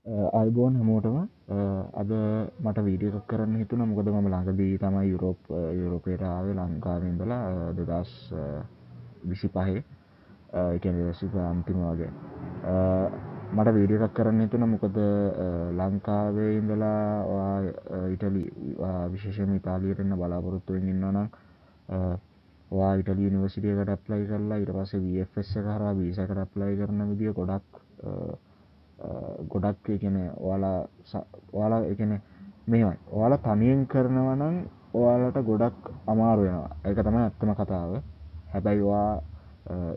අයිබෝන් හැමෝටම අද මට වීඩියෝ එකක් කරන්න හිතුණා මොකද මම ළඟදී තමයි යුරෝපයට ආවේ ලංකාවේ ඉඳලා 2025 ඒ කියන්නේ 2025 අන්තිම වගේ මට වීඩියෝ එකක් කරන්න හිතුණා මොකද ලංකාවේ ඉඳලා ඉටලි විශේෂයෙන්ම ඉතාලියට එන්න බලාපොරොත්තු වෙමින් ඉන්නවා නම් ඔයා ඉටලි යුනිවර්සිටි එකට ඇප්ලයි කරලා ඊට පස්සේ VFS එක හරහා වීසා එකට ඇප්ලයි කරන විදිය ගොඩක් ඒ කියන්නේ ඔයාලා ඒ කියන්නේ මෙහෙමයි. ඔයාලා තනියෙන් කරනවා නම් ඔයාලට ගොඩක් අමාරු වෙනවා. ඒක තමයි ඇත්තම කතාව. හැබැයි ඔයා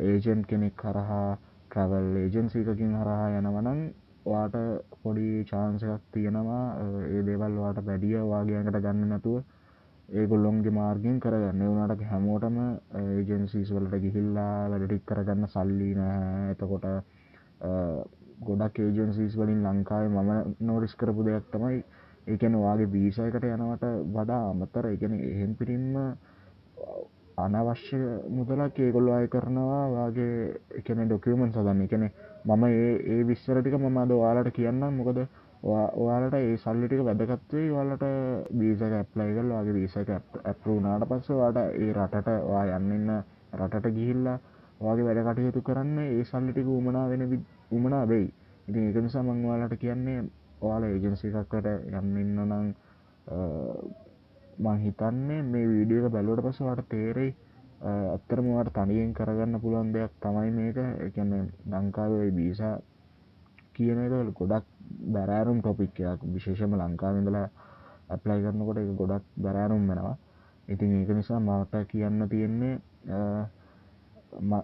ඒජන්ට් කෙනෙක් හරහා ට්‍රැවල් ඒජන්සි එකකින් හරහා යනවා නම් ඔයාට පොඩි chance එකක් තියෙනවා ඒ දේවල් ඔයාට වැඩිය ඔයාගේ ඇඟට ගන්න නැතුව ඒගොල්ලොන්ගේ මාර්ගයෙන් කරගන්න. ඒ වුණාට හැමෝටම ඒජන්සිස් වලට ගිහිල්ලා වැඩ ටික කරගන්න සල්ලි නැහැ. එතකොට ගොඩක් ඒජන්සිස් වලින් ලංකාවේ මම නෝටිස් කරපු දෙයක් තමයි ඒ කියන්නේ ඔයාගේ වීසා එකට යනවට වඩා අමතර ඒ කියන්නේ එහෙම් පිටින්ම අනවශ්‍ය මුදලක් ඒගොල්ලෝ අය කරනවා ඔයාගේ ඒ කියන්නේ ඩොකියුමන්ට්ස් හදන්න. ඒ කියන්නේ මම ඒ විස්තර ටික මම අද ඔයාලට කියන්නම්. මොකද ඔයාලට ඒ සල්ලි ටික වැදගත් වෙයි. ඔයාලට වීසා එක ඇප්ලයි කරලා ඔයාගේ වීසා එක ඇප්රූව් වුණාට පස්සේ ඔයාලට ඒ රටට ඔයා යන්න ඉන්න රටට ගිහිල්ලා ඔයාගේ වැඩ කටයුතු කරන්න ඒ සල්ලි ටික උවමනා වෙයි. ඉතින් ඒක නිසා මම ඔයාලට කියන්නේ ඔයාලා ඒජන්සි එකකට යන්න ඉන්න නම් මං හිතන්නේ මේ වීඩියෝ එක බැලුවට පස්සේ ඔයාලට තේරෙයි ඇත්තටම ඔයාලට තනියෙන් කරගන්න පුළුවන් දෙයක් තමයි මේක. ඒ කියන්නේ ලංකාවේ වීසා කියන එක ගොඩක් බැරෑරුම් ටොපික් එකක්. විශේෂයෙන්ම ලංකාවේ ඉඳලා ඇප්ලයි කරනකොට ඒක ගොඩක් බැරෑරුම් වෙනවා. ඉතින් ඒක නිසා මට කියන්න තියෙන්නේ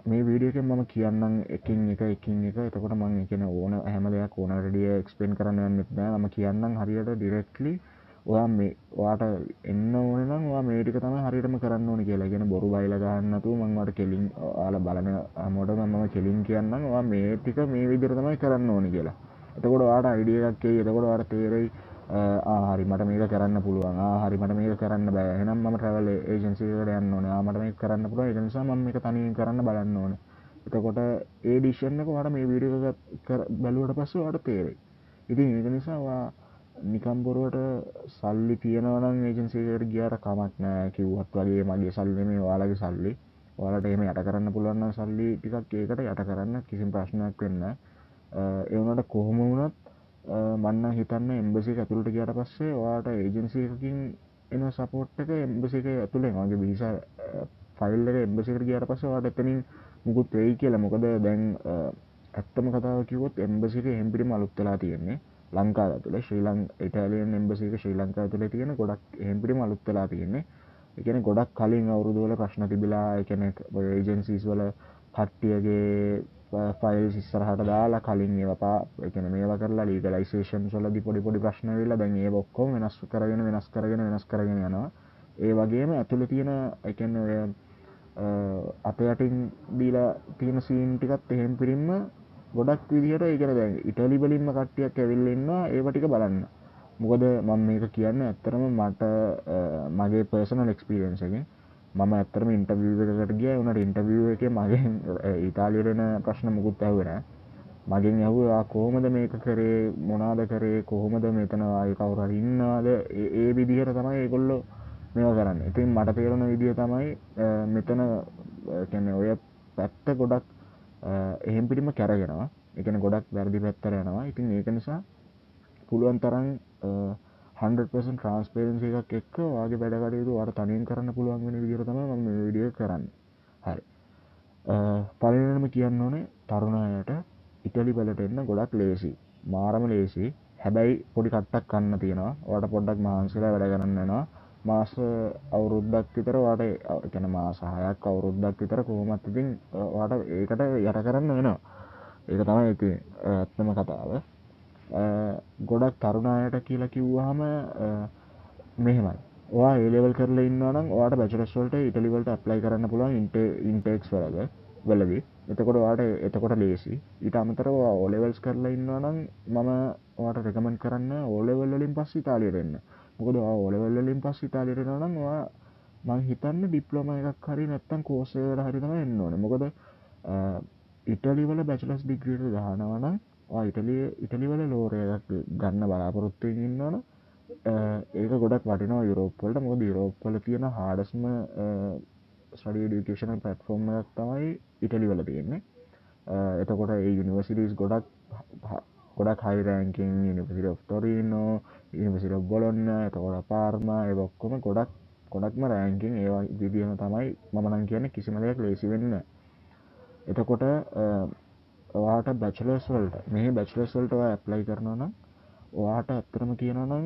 මේ වීඩියෝ එකෙන් මම කියන්නම් එකින් එක එතකොට මම ඒ කියන්නේ ඕන හැම දෙයක් ඕනකට වැඩිය එක්ස්ප්ලেইন කරන්න යන්නෙත් නෑ. මම කියන්නම් හරියට ඩිරෙක්ට්ලි ඔයාට එන්න ඕනේ නම් ඔයා මේ ටික තමයි හරියටම කරන්න ඕනේ කියලා. ඒ කියන්නේ බොරු බයිලා ගහන්න නැතුව මම ඔයාලට කෙලින් ඔයාලා බලන හැමෝටම මම කෙලින් කියන්නම් ඔයා මේ ටික මේ විදිහට තමයි කරන්න ඕනේ කියලා. එතකොට ඔයාට අයිඩියා එකක් එයි. එතකොට ඔයාට තේරෙයි හරි මට මේක කරන්න පුළුවන්. හරි මට මේක කරන්න බෑ. එහෙනම් මම ට්‍රැවල් ඒජන්සි එකට යන්න ඕනේ. මට මේක කරන්න පුළුවන්. ඒක නිසා මම මේක තනියෙන් කරන්න බලන්න ඕනේ. එතකොට ඒ ඩිසිෂන් එක ඔයාට මේ වීඩියෝ එක බැලුවට පස්සේ ඔයාට තේරෙයි. ඉතින් ඒක නිසා ඔයා නිකම් බොරුවට සල්ලි තියෙනවා නම් ඒජන්සි එකට ගියාට කමක් නෑ කිව්වත් වගේ මගේ සල්ලි නෙමෙයි ඔයාලගේ සල්ලි. ඔයාලට එහෙම යට කරන්න පුළුවන් නම් සල්ලි ටිකක් ඒකට යට කරන්න කිසිම ප්‍රශ්නයක් වෙන්නේ නෑ. ඒ වුණාට කොහොම වුණත් මන්න හිතන්න එම්බසි එක ඇතුළට ගියාට පස්සේ ඔයාට ඒජන්සි එකකින් එන සපෝට් එක එම්බසි එක ඇතුළෙන් වගේ වීසා ෆයිල් එක එම්බසි එකට ගියාට පස්සේ ඔයාට එතනින් මුකුත් වෙයි කියලා. මොකද දැන් ඇත්තම කතාව කිව්වොත් එම්බසි එක එහෙම් පිටින්ම අලුත් වෙලා තියෙන්නේ ලංකාව ඇතුලේ. ඉටාලියන් එම්බසි එක ශ්‍රී ලංකාව ඇතුලේ තියෙන ගොඩක් එහෙම් පිටින්ම අලුත් වෙලා තියෙන්නේ. ඒ කියන්නේ ගොඩක් කලින් අවුරුදු වල ප්‍රශ්න තිබිලා ඒ කියන්නේ ඔය ඒජන්සිස් වල කට්ටියගේ ෆයිල්ස් ඉස්සරහට දාලා කලින් ඒවා ඒ කියන්නේ මේවා කරලා ලීගලයිසේෂන්ස් වලදී පොඩි ප්‍රශ්න වෙලා දැන් ඒව ඔක්කොම වෙනස් කරගෙන යනවා. ඒ වගේම ඇතුලේ තියෙන ඒ කියන්නේ ඔය අත යටින් දීලා තියෙන සීන් ටිකත් එහෙම් පිටින්ම ගොඩක් විදිහට ඒ කියන්නේ දැන් ඉටලි වලින්ම කට්ටියක් ඇවිල්ලා ඉන්නවා ඒව ටික බලන්න. මොකද මම මේක කියන්නේ ඇත්තටම මට මගේ පර්සනල් එක්ස්පීරියන්ස් එකෙන් මම ඇත්තටම ඉන්ටර්විව් එකකට ගියා. ඒ උනාට ඉන්ටර්විව් එකේ මගෙන් ඉතාලියට එන ප්‍රශ්න මුකුත් ඇහුවේ නෑ. මගෙන් ඇහුවේ කොහොමද මේක කරේ මොනවාද කරේ කොහොමද මෙතන ආයේ කවුරු හරි ඉන්නවද ඒ විදිහට තමයි ඒගොල්ලෝ මේවා කරන්නේ. ඉතින් මට තේරුණ විදිය තමයි මෙතන කියන්නේ ඔය පැත්ත ගොඩක් එහෙම් පිටින්ම කැරගෙනවා. ඒ කියන්නේ ගොඩක් වැරදි පැත්තට යනවා. ඉතින් ඒක නිසා පුළුවන් තරම් 100% ට්‍රාන්ස්පරන්සි එකක් එක්ක ඔයාගේ වැඩ කටයුතු ඔයාලට තනියෙන් කරන්න පුළුවන් වෙන විදිහට තමයි මම මේ වීඩියෝ එක කරන්නේ. හරි. පළවෙනිම කියන්න ඕනේ තරුණ අයට ඉටලි වලට එන්න ගොඩක් ලේසි. මාරම ලේසි. හැබැයි පොඩි කට්ටක් කන්න තියෙනවා. ඔයාලට පොඩ්ඩක් මහන්සිලා වැඩ කරන්න වෙනවා. මාස අවුරුද්දක් විතර ඔයාලට ඒ කියන්නේ මාස 6ක් අවුරුද්දක් විතර කොහොමත් ඉතින් ඔයාලට ඒකට යට කරන්න වෙනවා. ඒක තමයි ඉතින් ඇත්තම කතාව. ගොඩක් තරුණ අයට කියලා කිව්වහම මෙහෙමයි. ඔයා ඒ ලෙවල් කරලා ඉන්නවා නම් ඔයාට බැචලර්ස් වලට ඉටලි වලට ඇප්ලයි කරන්න පුළුවන් ඉන්ටේක්ස් වලදී. එතකොට ඔයාට එතකොට ලේසි. ඊට අමතරව ඔයා O levels කරලා ඉන්නවා නම් මම ඔයාට රෙකමන්ඩ් කරන්නේ O level වලින් පස්සේ ඉතාලියට එන්න. මොකද ඔයා O level වලින් පස්සේ ඉතාලියට එනවා නම් ඔයා මං හිතන්නේ ඩිප්ලෝමා එකක් හරි නැත්නම් කෝස් එකකට හරි තමයි එන්න ඕනේ. මොකද ඉටලි වල බැචලර්ස් ඩිග්‍රී එක ගහනවා නම් ඉටලි වල ලෝර එකක් ගන්න බලාපොරොත්තු වෙමින් ඉන්නවනම් ඒක ගොඩක් වටිනවා යුරෝප් වලට. මොකද යුරෝප් වල තියෙන හාඩස්ම ස්ටඩි එඩියුකේෂනල් ප්ලැට්ෆෝම් එකක් තමයි ඉටලි වල තියෙන්නේ. එතකොට ඒ යුනිවර්සිටිස් ගොඩක් high ranking university of Torino, university of Bologna, එතකොට පාර්මා, ඒ ඔක්කොම ගොඩක්ම රෑන්කින් ඒවා විදිහම තමයි. මම නම් කියන්නේ කිසිම දෙයක් ලේසි වෙන්නේ නැහැ. එතකොට ඔයාට බැචලර්ස් වලට මේ බැචලර්ස් වලට ඔයා ඇප්ලයි කරනවා නම් ඔයාට ඇත්තටම කියනවා නම්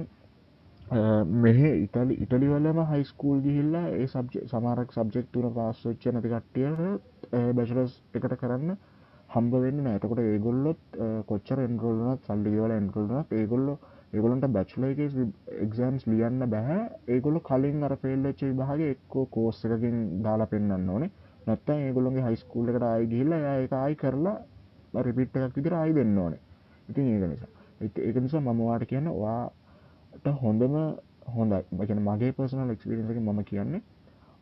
මෙහෙ ඉටලි වලම හයිස්කූල් ගිහිල්ලා ඒ සමහරක් සබ්ජෙක්ට් තුන පාස් වෙච්ච නැති කට්ටියට බැචලර්ස් එකට කරන්න හම්බ වෙන්නේ නැහැ. එතකොට ඒගොල්ලොත් කොච්චර එන්රෝල් වුණත් සල්ලි ගෙවලා එන්රෝල් වුණත් ඒගොල්ලන්ට බැචලර් එකේ එක්සෑම්ස් ලියන්න බෑ. ඒගොල්ලෝ කලින් අර ෆේල් වෙච්ච විභාගේ එක්කෝ කෝස් එකකින් දාලා පෙන්නන්න ඕනේ. නැත්තම් ඒගොල්ලෝගේ හයිස්කූල් එකට ආයි ගිහිල්ලා එයා ඒක ආයි කරලා රිපීට් එකක් විදිහට ආයි දෙන්න ඕනේ. ඉතින් ඒක නිසා මම ඔයාලට කියන්නේ ඔයාට හොඳයි. මගේ පර්සනල් එක්ස්පීරියන්ස් එකෙන් මම කියන්නේ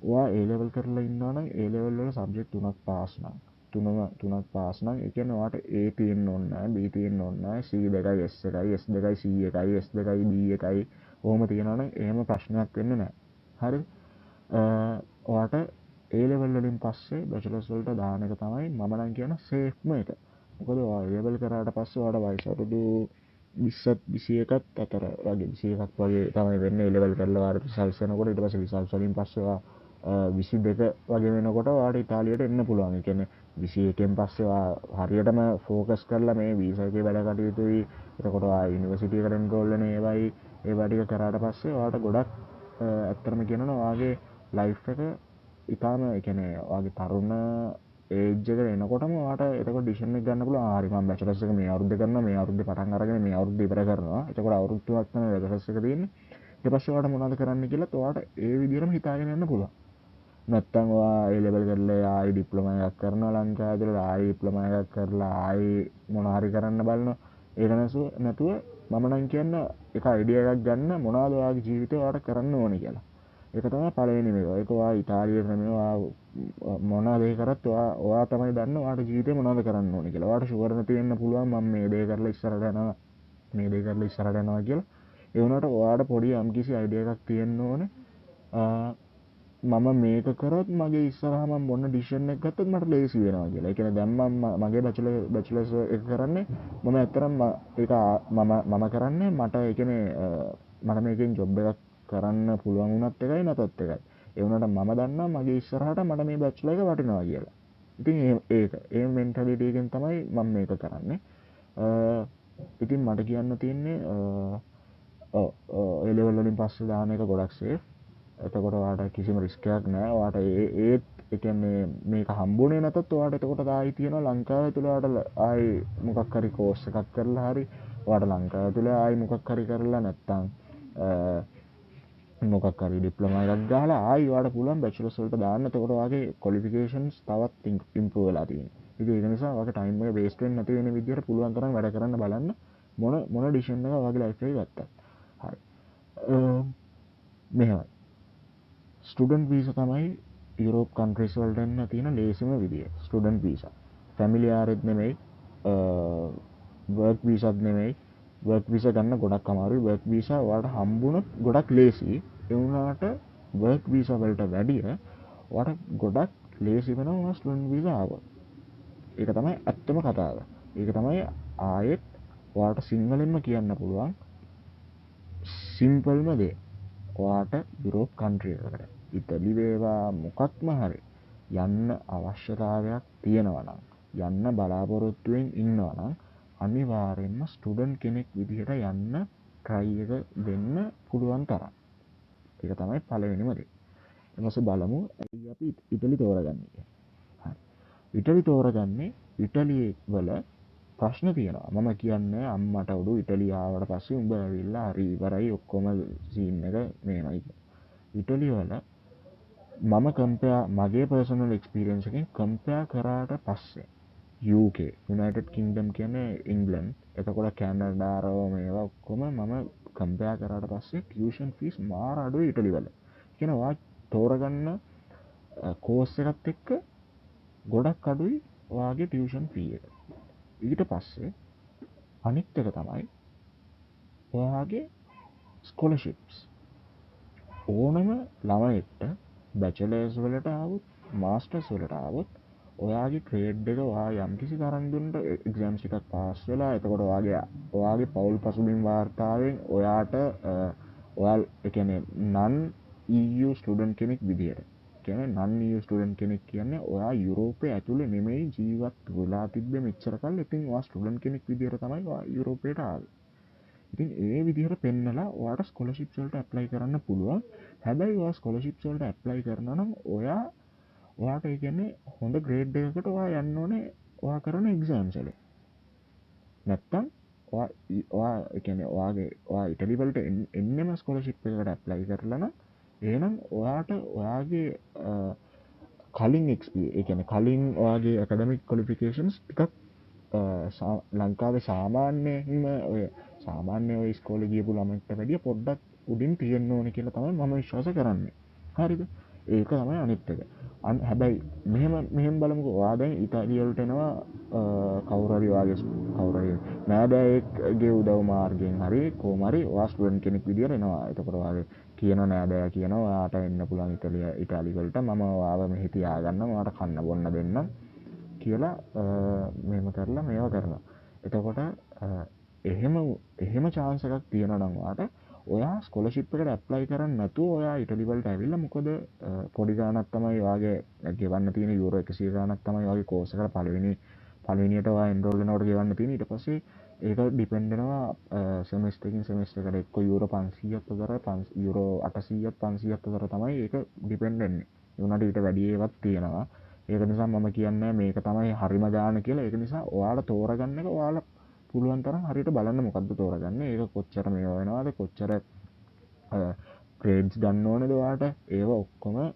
ඔයා A level කරලා ඉන්නවා නම් A level වල සබ්ජෙක්ට් තුනක් පාස් නම් තුනක් පාස් නම් ඒ කියන්නේ ඔයාට A තියෙන්න ඕනේ නැහැ, B තියෙන්න ඕනේ නැහැ, C 2යි S 1යි S 2යි C 1යි S 2යි D 1යි ඔහොම තියෙනවා නම් එහෙම ප්‍රශ්නයක් වෙන්නේ නැහැ. හරිද? ඔයාට A level වලින් පස්සේ බැචලර්ස් වලට දාන එක තමයි මම නම් කියන සේෆ්ම එක. මොකද ඔයා A level කරාට පස්සේ ඔයාට වයස අවුරුදු 20ත් 21ත් අතර වගේ 21ක් වගේ තමයි වෙන්නේ. A level කරලා ඔයාට රිසල්ට්ස් එනකොට ඊට පස්සේ රිසල්ට්ස් වලින් පස්සේ ඔයා 22 වගේ වෙනකොට ඔයාට ඉතාලියට එන්න පුළුවන්. ඒ කියන්නේ 21න් පස්සේ ඔයා හරියටම ફોකස් කරලා මේ වීසා එකේ වැඩ කටයුතුයි. එතකොට ඔයා යුනිවර්සිටි එකට එන්රෝල් වෙන ඒවයි ඒවා ටික කරාට පස්සේ ඔයාට ගොඩක් ඇත්තටම කියනවා ඔයාගේ ලයිෆ් එක ඉතාලම ඒ කියන්නේ ඔයාගේ තරුණ ඒජ් එකට එනකොටම ඔයාට එතකොට ඩිසිෂන් එක ගන්න පුළුවන්. හරි මම බැචලර්ස් එක මේ අවුරුද්දේ කරනවා, මේ අවුරුද්දේ පටන් අරගෙන මේ අවුරුද්දේ ඉවර කරනවා. එතකොට අවුරුදු 3ක් තමයි බැචලර්ස් එක තියෙන්නේ. ඊට පස්සේ ඔයාට මොනවද කරන්න කියලා ඔයාට ඒ විදිහටම හිතාගෙන යන්න පුළුවන්. නැත්තම් ඔයා A level කරලා ආයි ඩිප්ලෝමා එකක් කරනවා ලංකාවේ ඇතුළේ, ආයි ඩිප්ලෝමා එකක් කරලා ආයි මොනවා හරි කරන්න බලනවා. ඒක නැතුව මම නම් කියන්න එක අයිඩියා එකක් ගන්න මොනවද ඔයාගේ ජීවිතේ ඔයාට කරන්න ඕනේ කියලා. ඒක තමයි පළවෙනිම එක. ඒක ඔයා ඉතාලියේ නෙමෙයි ඔයා මොන දේ කරත් ඔයා තමයි දන්න ඔයාට ජීවිතේ මොනවද කරන්න ඕනේ කියලා. ඔයාට ෂුවර් නැති වෙන්න පුළුවන් මම මේ දේ කරලා ඉස්සරහට යනවා, මේ දේ කරලා ඉස්සරහට යනවා කියලා. ඒ වුණාට ඔයාට පොඩි යම්කිසි අයිඩියා එකක් තියෙන්න ඕනේ. මම මේක කරොත් මගේ ඉස්සරහා මම මොන ඩිසිෂන් එකක් ගත්තොත් මට ලේසි වෙනවා කියලා. ඒ කියන්නේ දැන් මම මගේ බැචලර්ස් එක කරන්නේ මම ඇත්තටම ඒක මම කරන්නේ මට ඒ කියන්නේ මට මේකෙන් ජොබ් එකක් කරන්න පුළුවන් වුණත් එකයි නැතත් එකයි. ඒ වුණාට මම දන්නවා මගේ ඉස්සරහට මට මේ බැචලර් එක වටිනවා කියලා. ඉතින් ඒ මෙන්ටැලිටි එකෙන් තමයි මම මේක කරන්නේ. ඉතින් මට කියන්න තියෙන්නේ ඒ ලෙවල් වලින් පස්සේ දාන එක ගොඩක් සේෆ්. එතකොට ඔයාට කිසිම රිස්ක් එකක් නැහැ. ඔයාට ඒ කියන්නේ මේක හම්බුනේ නැතත් ඔයාට එතකොට ආයි තියෙනවා ලංකාවේ තුල ඔයාට ආයි මොකක් හරි කෝස් එකක් කරලා හරි ඔයාට ලංකාවේ තුල ආයි මොකක් හරි කරලා නැත්තම් මොකක් හරි ඩිප්ලෝමා එකක් ගහලා ආයි ඔයාට පුළුවන් බැචලර්ස් වලට දාන්න. එතකොට ඔයාගේ ක්වොලිෆිකේෂන්ස් තවත් ඉම්ප්‍රූව් වෙලා තියෙනවා. ඉතින් ඒක නිසා ඔයාගේ ටයිම් එක වේස්ට් වෙන්නේ නැති වෙන විදිහට පුළුවන් තරම් වැඩ කරන්න බලන්න. මොන ඩිසිෂන් එක ඔයාගේ ලයිෆ් එකේ ගත්තත්. හරි. මෙහෙමයි. ස්ටුඩන්ට් වීසා තමයි යුරෝප් කන්ට්‍රීස් වලට එන්න තියෙන ලේසිම විදිය. Student visa. ෆැමිලියාරෙත් නෙමෙයි, වර්ක් වීසාත් නෙමෙයි. වර්ක් වීසා ගන්න ගොඩක් අමාරුයි. වර්ක් වීසා ඔයාලට හම්බුනොත් ගොඩක් ලේසි. ඒ වුණාට වර්ක් වීසා වලට වැඩිය ඔයාලට ගොඩක් ලේසි වෙනවා ස්ටුඩන්ට් වීසා ආවොත්. ඒක තමයි ඇත්තම කතාව. ඒක තමයි ආයෙත් ඔයාලට සිංහලෙන්ම කියන්න පුළුවන් සිම්පල්ම දේ. ඔයාට යුරෝප් කන්ට්‍රී එකකට ඉතලි වේවා මොකක්ම හරි යන්න අවශ්‍යතාවයක් තියෙනවා නම් යන්න බලාපොරොත්තුවෙන් ඉන්නවා නම් අනිවාර්යෙන්ම ස්ටුඩන්ට් කෙනෙක් විදිහට යන්න try එක දෙන්න පුළුවන් තරම්. ඒක තමයි පළවෙනිම දේ. ඊට පස්සේ බලමු ඇයි අපි ඉතලි තෝරගන්නේ කියලා. හරි. ඉටලි තෝරගන්නේ ඉටලියේ වල ප්‍රශ්න තියෙනවා. මම කියන්නේ අම්මට උඩු ඉටලිය ආවට පස්සේ උඹ ඇවිල්ලා හරි ඉවරයි ඔක්කොම සීන් එක මේමයි. ඉටලිය වල මම මගේ පර්සනල් එක්ස්පීරියන්ස් එකෙන් කම්පෙයාර් කරාට පස්සේ UK United Kingdom කියන්නේ ඉංග්ලන්ඩ්, එතකොට කැනඩා රෝම මේවා ඔක්කොම මම කම්පෙයාර් කරාට පස්සේ ටියුෂන් ෆීස් මාර අඩුයි ඉටලි වල. කියන්නේ ඔයා තෝරගන්න කෝස් එකත් එක්ක ගොඩක් අඩුයි ඔයාගේ ටියුෂන් ෆී එක. ඊට පස්සේ අනිත් එක තමයි ඔයාගේ ස්කෝලර්ෂිප්ස්. ඕනම ළමයෙක්ට බැචලර්ස් වලට ආවොත් මාස්ටර්ස් වලට ආවොත් ඔයාගේ ග්‍රේඩ් එක ඔයා යම්කිසි තරම් දුන්නට එක්සෑම්ස් ටිකක් පාස් වෙලා එතකොට ඔයාගේ පවුල් පසුබිම් වාර්තාවෙන් ඔයාට ඔයාල් ඒ කියන්නේ නන් EU ස්ටුඩන්ට් කෙනෙක් විදියට කියන්නේ නන් EU ස්ටුඩන්ට් කෙනෙක් කියන්නේ ඔයා යුරෝපේ ඇතුලේ නෙමෙයි ජීවත් වෙලා තිබ්බේ මෙච්චර කල්. ඉතින් ඔයා ස්ටුඩන්ට් කෙනෙක් විදියට තමයි ඔයා යුරෝපයට ආවේ. ඉතින් ඒ විදිහට පෙන්නලා ඔයාට ස්කෝලර්ෂිප්ස් වලට ඇප්ලයි කරන්න පුළුවන්. හැබැයි ඔයා ස්කෝලර්ෂිප්ස් වලට ඇප්ලයි කරනවා නම් ඔයාට ඒ කියන්නේ හොඳ ග්‍රේඩ් එකකට ඔයා යන්න ඕනේ ඔයා කරන එක්සෑම්ස් වල. නැත්තම් ඔයා ඒ කියන්නේ ඔයා ඉටලි වලට එන්නෙම ස්කෝලර්ෂිප් එකකට ඇප්ලයි කරලා නම් එහෙනම් ඔයාට ඔයාගේ කලින් ඒ කියන්නේ කලින් ඔයාගේ ඇකඩමික් ක්වොලිෆිකේෂන්ස් ටිකක් ලංකාවේ සාමාන්‍යයෙන්ම ඔය සාමාන්‍ය ඔය ඉස්කෝලේ ගියපු ළමයින්ට වැඩිය පොඩ්ඩක් උඩින් තියෙන්න ඕනේ කියලා තමයි මම විශ්වාස කරන්නේ. හරිද? ඒක තමයි අනිත් එක. හැබැයි මෙහෙම බලමුකෝ. ඔයා දැන් ඉතාලිය වලට එනවා කවුරු හරි නෑදෑයෙක්ගේ උදව් මාර්ගයෙන් හරි කොහොම හරි ඔයා ස්ටුඩන්ට් කෙනෙක් විදියට එනවා. එතකොට ඔයාගේ කියනවා නෑදෑයා කියනවා ඔයාට එන්න පුළුවන් ඉතාලිය වලට. මම ඔයාව මෙහි තියාගන්නම්. ඔයාට කන්න බොන්න දෙන්නම් කියලා මෙහෙම කරලා මේවා කරනවා. එතකොට එහෙම chance එකක් තියෙනවා නම් ඔයා ස්කෝලර්ෂිප් එකට ඇප්ලයි කරන්න නැතුව ඔයා ඉටලි වලට ඇවිල්ලා මොකද පොඩි ගාණක් තමයි ඔයාගේ ගෙවන්න තියෙන යුරෝ 100 ගාණක් තමයි ඔයාගේ කෝස් එකට පළවෙනියට ඔයා එන්රෝල් වෙනකොට ගෙවන්න තියෙන. ඊට පස්සේ ඒක ඩිපෙන්ඩ් වෙනවා සෙමෙස්ටර් එකකින් සෙමෙස්ටර් එකට එක්ක යුරෝ 500ක් අතර යුරෝ 800ක් 500ක් අතර තමයි ඒක ඩිපෙන්ඩ් වෙන්නේ. ඒ වුණාට ඊට වැඩි ඒවත් තියෙනවා. ඒක නිසා මම කියන්නේ මේක තමයි හරිම ගාණ කියලා. ඒක නිසා ඔයාලා තෝරගන්න එක ඔයාලා පුළුවන් තරම් හරියට බලන්න මොකද්ද තෝරගන්නේ. ඒක කොච්චර මේවා වෙනවද කොච්චර ග්‍රේඩ්ස් ගන්න ඕනද ඔයාට. ඒව ඔක්කොම ඒ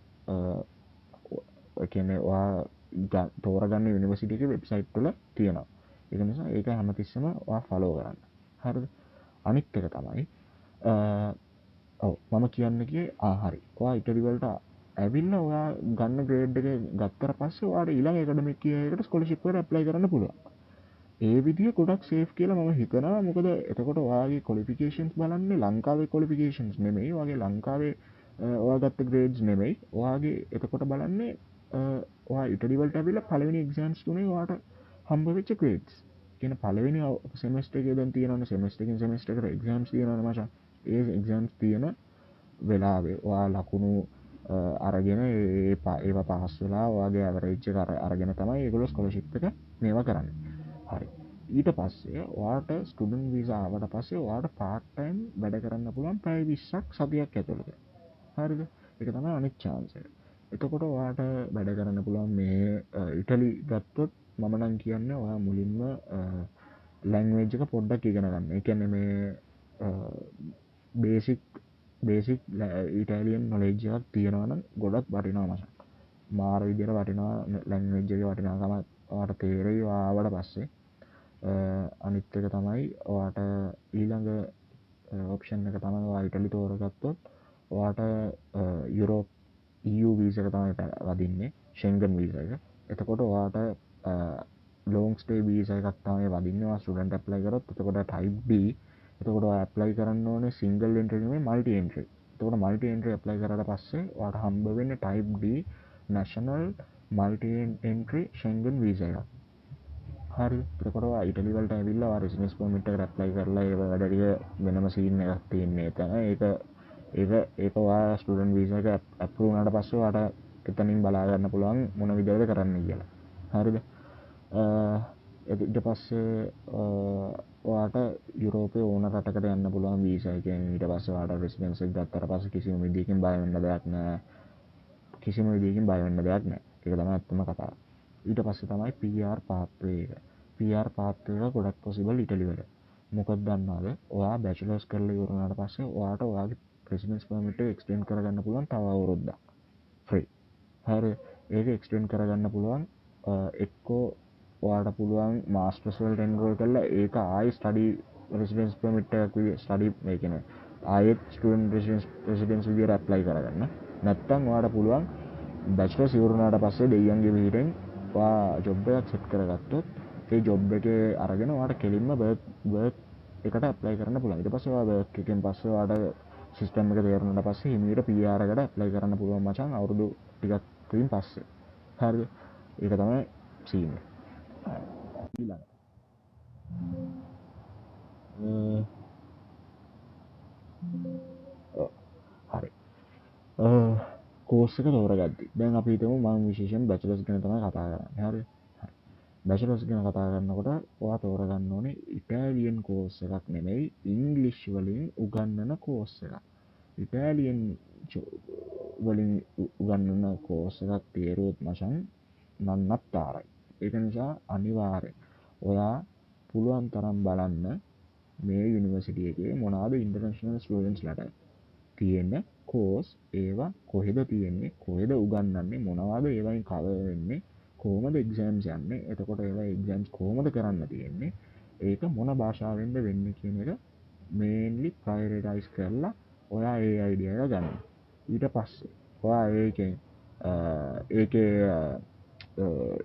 කියන්නේ ඔයා තෝරගන්න යුනිවර්සිටි එකේ වෙබ්සයිට් වල තියෙනවා. ඒක නිසා ඒක හැමතිස්සෙම ඔයා ෆලෝ කරන්න. හරිද? අනිත් එක තමයි ඔව් මම කියන්නේ හරි. ඔයා ඉටලි වලට ඇවිල්ලා ඔයා ගන්න ග්‍රේඩ් එක ගත්තට පස්සේ ඔයාට ඊළඟ ඇකඩමික් ඉයර් එකට ස්කෝලර්ෂිප් එකට ඇප්ලයි කරන්න පුළුවන්. ඒ විදිහ ගොඩක් සේෆ් කියලා මම හිතනවා. මොකද එතකොට ඔයාගේ ක්වොලිෆිකේෂන්ස් බලන්නේ ලංකාවේ ක්වොලිෆිකේෂන්ස් නෙමෙයි. ඔයාගේ ලංකාවේ ඔයා ගත්ත ග්‍රේඩ්ස් නෙමෙයි. ඔයාගේ එතකොට බලන්නේ ඔයා ඉටලි වලට ඇවිල්ලා පළවෙනි එක්සෑම්ස් තුනේ ඔයාට හම්බ වෙච්ච ග්‍රේඩ්ස්. කියන පළවෙනි සෙමෙස්ටර් එකේ දැන් තියෙනවනේ සෙමෙස්ටර් එකකින් සෙමෙස්ටර් එකට එක්සෑම්ස් තියෙනවනේ මචං. ඒ එක්සෑම්ස් තියෙන වෙලාවේ ඔයා ලකුණු අරගෙන ඒවා පාස් වෙලා ඔයාගේ ඇවරේජ් එක අරගෙන තමයි ඒගොල්ලෝ ස්කෝලර්ෂිප් එක මේවා කරන්නේ. හරි. ඊට පස්සේ ඔයාට ස්ටුඩන්ට් වීසා ආවට පස්සේ ඔයාට පාර්ට් ටයිම් වැඩ කරන්න පුළුවන් පැය 20ක් සතියක් ඇතුළත. හරිද? ඒක තමයි අනිත් chance එක. එතකොට ඔයාට වැඩ කරන්න පුළුවන් මේ ඉටලි ගත්තොත් මම නම් කියන්නේ ඔයා මුලින්ම ලැන්ග්වේජ් එක පොඩ්ඩක් ඉගෙන ගන්න. ඒ කියන්නේ මේ බේසික් ඉටලියන් නොලෙජ් එකක් තියෙනවා නම් ගොඩක් වටිනවා මචං. මාර විදියට වටිනවා ලැන්ග්වේජ් එකේ වටිනාකම ඔයාට තේරෙයි ආවට පස්සේ. අනිත් එක තමයි ඔයාට ඊළඟ ඔප්ෂන් එක තමයි ඔයා ඉටලි තෝරගත්තොත් ඔයාට යුරෝප් EU වීසා එක තමයි වදින්නේ ෂෙන්ගන් වීසා එක. එතකොට ඔයාට ලොන්ග් ස්ටේ වීසා එකක් තමයි වදින්නේ. ඔයා ස්ටුඩන්ට් ඇප්ලයි කරොත් එතකොට ටයිප් B. එතකොට ඔයා ඇප්ලයි කරන්න ඕනේ සිංගල් එන්ට්‍රි නෙමෙයි මල්ටි එන්ට්‍රි. එතකොට මල්ටි එන්ට්‍රි ඇප්ලයි කරලා පස්සේ ඔයාට හම්බ වෙන්නේ type D national multi entry Schengen visa එකක්. හරි. එතකොට ඔයා ඉටලි වලට ඇවිල්ලා ඔයා රෙසිඩන්ස් පර්මිට් එකට ඇප්ලයි කරලා ඒ වැඩ ටික වෙනම සීන් එකක් තියෙන්නේ එතන. ඒක ඔයා ස්ටුඩන්ට් වීසා එක ඇප්‍රූව් වුණාට පස්සේ ඔයාට එතනින් බලා ගන්න පුළුවන් මොන විදිහටද කරන්න කියලා. හරිද? ඊට පස්සේ ඔයාට යුරෝපේ ඕන රටකට යන්න පුළුවන් වීසා එකෙන්. ඊට පස්සේ ඔයාට රෙසිඩන්ස් එක ගත්තට පස්සේ කිසිම විදිහකින් බය වෙන්න දෙයක් නැහැ. ඒක තමයි ඇත්තම කතාව. ඊට පස්සේ තමයි PR පාත්වේ එක. PR පාත්වේ එක ගොඩක් පොසිබල් ඉටලි වල. මොකද දන්නවද? ඔයා බැචලර්ස් කරලා ඉවර වුණාට පස්සේ ඔයාට ඔයාගේ රෙසිඩන්ස් පර්මිට් එක එක්ස්ටෙන්ඩ් කරගන්න පුළුවන් තව අවුරුද්දක්. ෆ්‍රී. හරි. ඒක එක්ස්ටෙන්ඩ් කරගන්න පුළුවන් එක්කෝ ඔයාට පුළුවන් මාස්ටර්ස් වලට එන්රෝල් කරලා ඒක ආයෙ ස්ටඩි රෙසිඩන්ස් පර්මිට් එකක් විදිහට ස්ටඩි මේ කියන්නේ ආයෙත් ස්ටුඩන්ට් රෙසිඩන්ස් විදිහට ඇප්ලයි කරගන්න. නැත්තම් ඔයාට පුළුවන් බැචලර්ස් ඉවර වුණාට පස්සේ දෙයියන්ගේ පිටින් ඔයා ජොබ් එකක් සෙට් කරගත්තොත් ඒ ජොබ් එකේ අරගෙන ඔයාට කෙලින්ම වර්ක් එකට ඇප්ලයි කරන්න පුළුවන්. ඊට පස්සේ ඔයා වර්ක් එකෙන් පස්සේ ඔයාට සිස්ටම් එක තේරුණාට පස්සේ හිමීට PR එකට ඇප්ලයි කරන්න පුළුවන් මචං අවුරුදු ටිකක් විතරින් පස්සේ. හරිද? ඒක තමයි සීන් එක. ඊළඟ හරි කෝස් එක තෝරගද්දි දැන් අපි හිතමු මම විශේෂයෙන් බැචලර්ස් ගැන තමයි කතා කරන්නේ. හරිද? බැචලර්ස් ගැන කතා කරනකොට ඔයා තෝරගන්න ඕනේ ඉටාලියන් කෝස් එකක් නෙමෙයි ඉංග්ලිෂ් වලින් උගන්වන කෝස් එකක්. ඉටාලියන් වලින් උගන්වන කෝස් එකක් තේරුවොත් මචං නන්නත්තාරයි. ඒක නිසා අනිවාර්යෙන් ඔයා පුළුවන් තරම් බලන්න මේ යුනිවර්සිටි එකේ මොනවාද ඉන්ටර්නැෂනල් ස්ටුඩන්ට්ස්ලාට තියෙන කෝස් ඒවා කොහෙද තියෙන්නේ කොහෙද උගන්වන්නේ මොනවද ඒවයින් කවර් වෙන්නේ කොහොමද එක්සෑම්ස් යන්නේ එතකොට ඒවා එක්සෑම්ස් කොහොමද කරන්න තියෙන්නේ ඒක මොන භාෂාවෙන්ද වෙන්නේ කියන එක මේන්ලි ප්‍රයොරිටයිස් කරලා ඔයා ඒ අයිඩියා එක ගන්න. ඊට පස්සේ ඔයා ඒකේ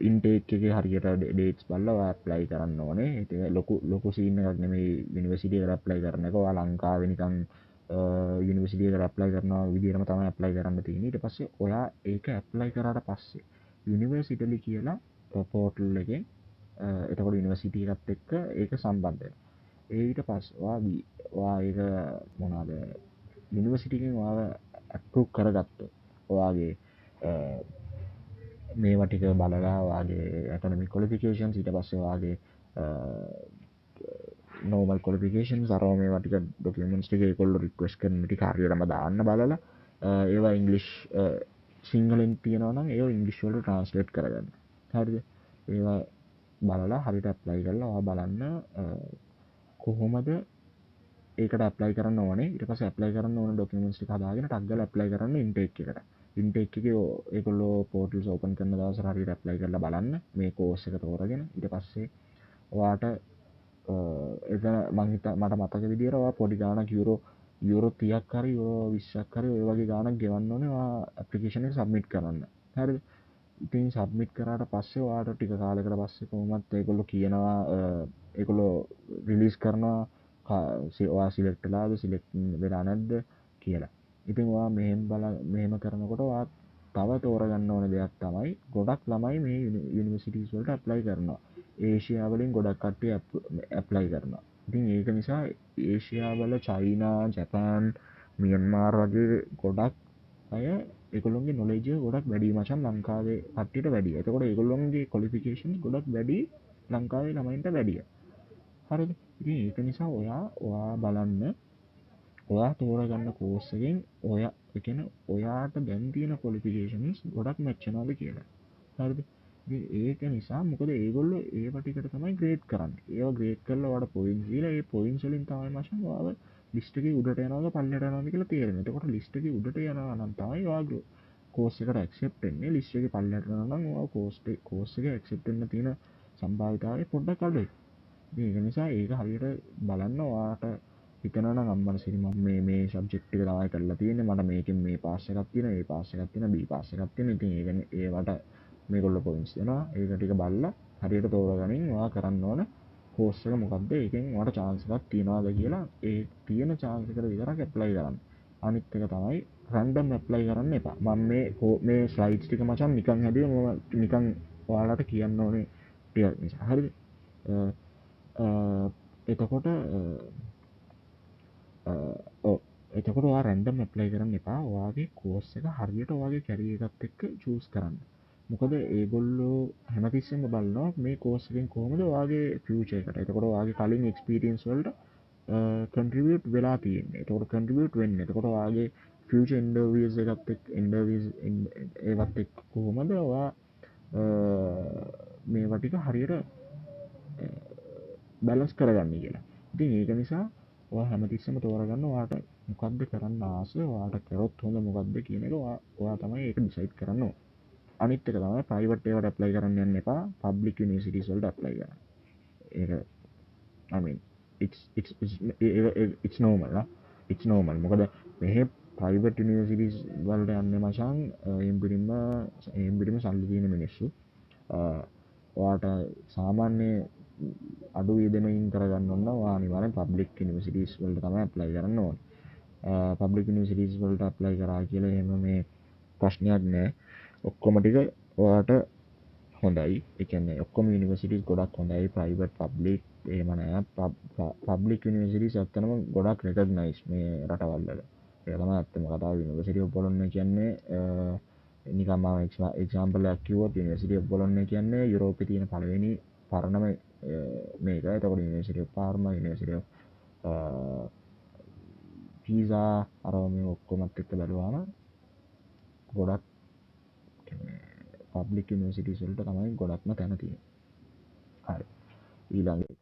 ඉන්ටේක් එකේ හරියට ඩේට්ස් බලලා ඔයා ඇප්ලයි කරන්න ඕනේ. ඒක ලොකු සීන් එකක් නෙමෙයි යුනිවර්සිටි එකට ඇප්ලයි කරන එක. ඔයා ලංකාවේ නිකන් යුනිවර්සිටි එකට ඇප්ලයි කරනවා විදිහටම තමයි ඇප්ලයි කරන්න තියෙන්නේ. ඊට පස්සේ ඔයා ඒක ඇප්ලයි කරාට පස්සේ යුනිවර්සිටි කියලා පෝර්ටල් එකෙන් එතකොට යුනිවර්සිටි එකත් එක්ක ඒක සම්බන්ධ වෙනවා. ඊට පස්සේ ඔයා ඒක මොනවාද යුනිවර්සිටි එකෙන් ඔයාව ඇප්‍රූව් කරගත්තොත් ඔයාගේ මේවා ටික බලලා ඔයාගේ ඇකඩමික් ක්වොලිෆිකේෂන්ස් ඊට පස්සේ ඔයාගේ normal qualifications අරව මේවා ටික ඩොකියුමන්ට්ස් ටික ඒගොල්ලෝ රික්වෙස්ට් කරන ටික හරියටම දාන්න බලලා ඒවා ඉංග්ලිෂ් සිංහලෙන් තියෙනවා නම් ඒවා ඉංග්ලිෂ් වලට ට්‍රාන්ස්ලේට් කරගන්න. හරිද? ඒවා බලලා හරියට ඇප්ලයි කරලා ඔයා බලන්න කොහොමද ඒකට ඇප්ලයි කරන්න ඕනේ. ඊට පස්සේ ඇප්ලයි කරන්න ඕන ඩොකියුමන්ට්ස් ටික හදාගෙන ටක් ගාලා ඇප්ලයි කරන්න ඉන්ටේක් එකට. ඉන්ටේක් එකේ ඒගොල්ලෝ පෝර්ටල්ස් ඕපන් කරන දවසට හරියට ඇප්ලයි කරලා බලන්න මේ කෝස් එක තෝරගෙන ඊට පස්සේ ඔයාට එත මංහිත මට මතක විදිර පොඩි ගානක් යුරෝ 30ක් හරි යුරෝ 20ක් හරි ඔය වගේ ගානක් ගෙවන්න ඕනේ ඇප්ලිකේෂන් එක සබ්මිට් කරන්න. හරිද? ඉතින් සබ්මිට් කරාට පස්සේ ඔයාට ටික කාලයකට පස්සේ කොහොමත් ඒගොල්ලෝ කියනවා ඒගොල්ලෝ රිලීස් කරනවා ඔයා සිලෙක්ට් වෙලාද සිලෙක්ට් වෙලා නැද්ද කියලා. ඉතින් ඔයා මෙහෙම කරනකොට ඔයා තව තෝරගන්න ඕන දෙයක් තමයි ගොඩක් ළමයි මේ යුනිවර්සිටිස් වලට ඇප්ලයි කරනවා. ඒෂියාවලින් ගොඩක් කට්ටිය ඇප්ලයි කරනවා. ඉතින් ඒක නිසා ඒෂියාවල චයිනා ජපාන් මියන්මාර් වගේ ගොඩක් අය ඒගොල්ලොන්ගේ නොලෙජ් එක ගොඩක් වැඩි මචං ලංකාවේ කට්ටියට වැඩි. එතකොට ඒගොල්ලොන්ගේ ක්වොලිෆිකේෂන්ස් ගොඩක් වැඩි ලංකාවේ ළමයින්ට වැඩිය. හරිද? ඉතින් ඒක නිසා ඔයා බලන්න ඔයා තෝරගන්න කෝස් එකෙන් ඔයාට දැන් තියෙන ක්වොලිෆිකේෂන්ස් ගොඩක් මැච් වෙනවද කියලා. හරිද? ඒක නිසා මොකද ඒගොල්ලෝ ඒව ටිකට තමයි ග්‍රේඩ් කරන්නේ. ඒවා ග්‍රේඩ් කරලා ඔයාලට පොයින්ට්ස් දීලා ඒ පොයින්ට්ස් වලින් තමයි මාෂන් ඔයාව ලිස්ට් එකේ උඩට යනවද පල්ලෙහාට යනවද කියලා තේරෙන්නේ. එතකොට ලිස්ට් එකේ උඩට යනවා නම් තමයි ඔයා කෝස් එකට ඇක්සෙප්ට් වෙන්නේ. ලිස්ට් එකේ පල්ලෙහාට යනවා නම් ඔයා කෝස් එකේ ඇක්සෙප්ට් වෙන්න තියෙන සම්භාවිතාවය පොඩ්ඩක් අඩුයි. ඉතින් ඒක නිසා ඒක හරියට බලන්න ඔයාට හිතනවා නම් අම්මන සිරි මම මේ සබ්ජෙක්ට් එක තමයි කරලා තියෙන්නේ. මට මේකෙන් මේ පාස් එකක් තියෙනවා, ඒ පාස් එකක් තියෙනවා, B පාස් එකක් තියෙනවා. ඉතින් ඒවට මේගොල්ලෝ පොයින්ට්ස් දෙනවා. ඒක ටික බලලා හරියට තෝරගනින් ඔයා කරන්න ඕන කෝස් එක මොකක්ද ඒකෙන් ඔයාලට chance එකක් තියනවාද කියලා ඒ තියෙන chance එකට විතරක් ඇප්ලයි කරන්න. අනිත් එක තමයි රැන්ඩම් ඇප්ලයි කරන්න එපා. මම මේ ස්ලයිඩ්ස් ටික මචං නිකන් හැදුවේ මම නිකන් ඔයාලට කියන්න ඕනේ ටිකක් නිසා. හරිද? එතකොට එතකොට ඔයා රැන්ඩම් ඇප්ලයි කරන්න එපා. ඔයාගේ කෝස් එක හරියට ඔයාගේ කැරියර් එකත් එක්ක චූස් කරන්න. මොකද ඒගොල්ලෝ හැමතිස්සෙම බලනවා මේ කෝස් එකෙන් කොහොමද ඔයාගේ ෆියුචර් එකට. එතකොට ඔයාගේ කලින් එක්ස්පීරියන්ස් වලට කන්ට්‍රිබියුට් වෙලා තියෙන්නේ. එතකොට කන්ට්‍රිබියුට් වෙන්නේ. එතකොට ඔයාගේ ෆියුචර් ඉන්ටර්වියුස් එකත් එක්ක ඒවත් එක්ක කොහොමද ඔයා මේවා ටික හරියට බැලන්ස් කරගන්නේ කියලා. ඉතින් ඒක නිසා ඔයා හැමතිස්සෙම තෝරගන්න ඔයාට මොකද්ද කරන්න ආස ඔයාට කරොත් හොඳ මොකද්ද කියන එක ඔයා තමයි ඒක ඩිසයිඩ් කරන්න ඕනේ. අනිත් එක තමයි ප්‍රයිවට් ඒවට ඇප්ලයි කරන්න යන්න එපා. පබ්ලික් යුනිවර්සිටිස් වලට ඇප්ලයි කරන්න. ඒක I mean it's normal නා. it's normal. මොකද මෙහෙ ප්‍රයිවට් යුනිවර්සිටිස් වලට යන්නේ මචං එම්බිරිම සල්ලි තියෙන මිනිස්සු. ඔයාට සාමාන්‍ය අඩු වියදමකින් කරගන්න ඕන නම් ඔයා අනිවාර්යෙන් පබ්ලික් යුනිවර්සිටිස් වලට තමයි ඇප්ලයි කරන්න ඕනේ. පබ්ලික් යුනිවර්සිටිස් වලට ඇප්ලයි කරා කියලා එහෙම මේ ප්‍රශ්නයක් නෑ. ඔක්කොම ටික ඔයාට හොඳයි. ඒ කියන්නේ ඔක්කොම යුනිවර්සිටිස් ගොඩක් හොඳයි. ප්‍රයිවට් පබ්ලික් එහෙම නෑ. පබ්ලික් යුනිවර්සිටිස් ඇත්තටම ගොඩක් රෙකග්නයිස් මේ රටවල් වල. ඒක තමයි ඇත්තම කතාව. යුනිවර්සිටි ඔෆ් බොලොග්නා කියන්නේ නිකන් මම එක්සැම්පල් එකක් කිව්වොත් යුනිවර්සිටි ඔෆ් බොලොග්නා කියන්නේ යුරෝපේ තියෙන පළවෙනි පරණම මේක. එතකොට university of Parma, university of Pisa අරව මේ ඔක්කොමත් එක්ක බැලුවාම ගොඩක් පබ්ලික් යුනිවර්සිටිස් වලට තමයි ගොඩක්ම තැන තියෙන්නේ. හරි. ඊළඟ එක.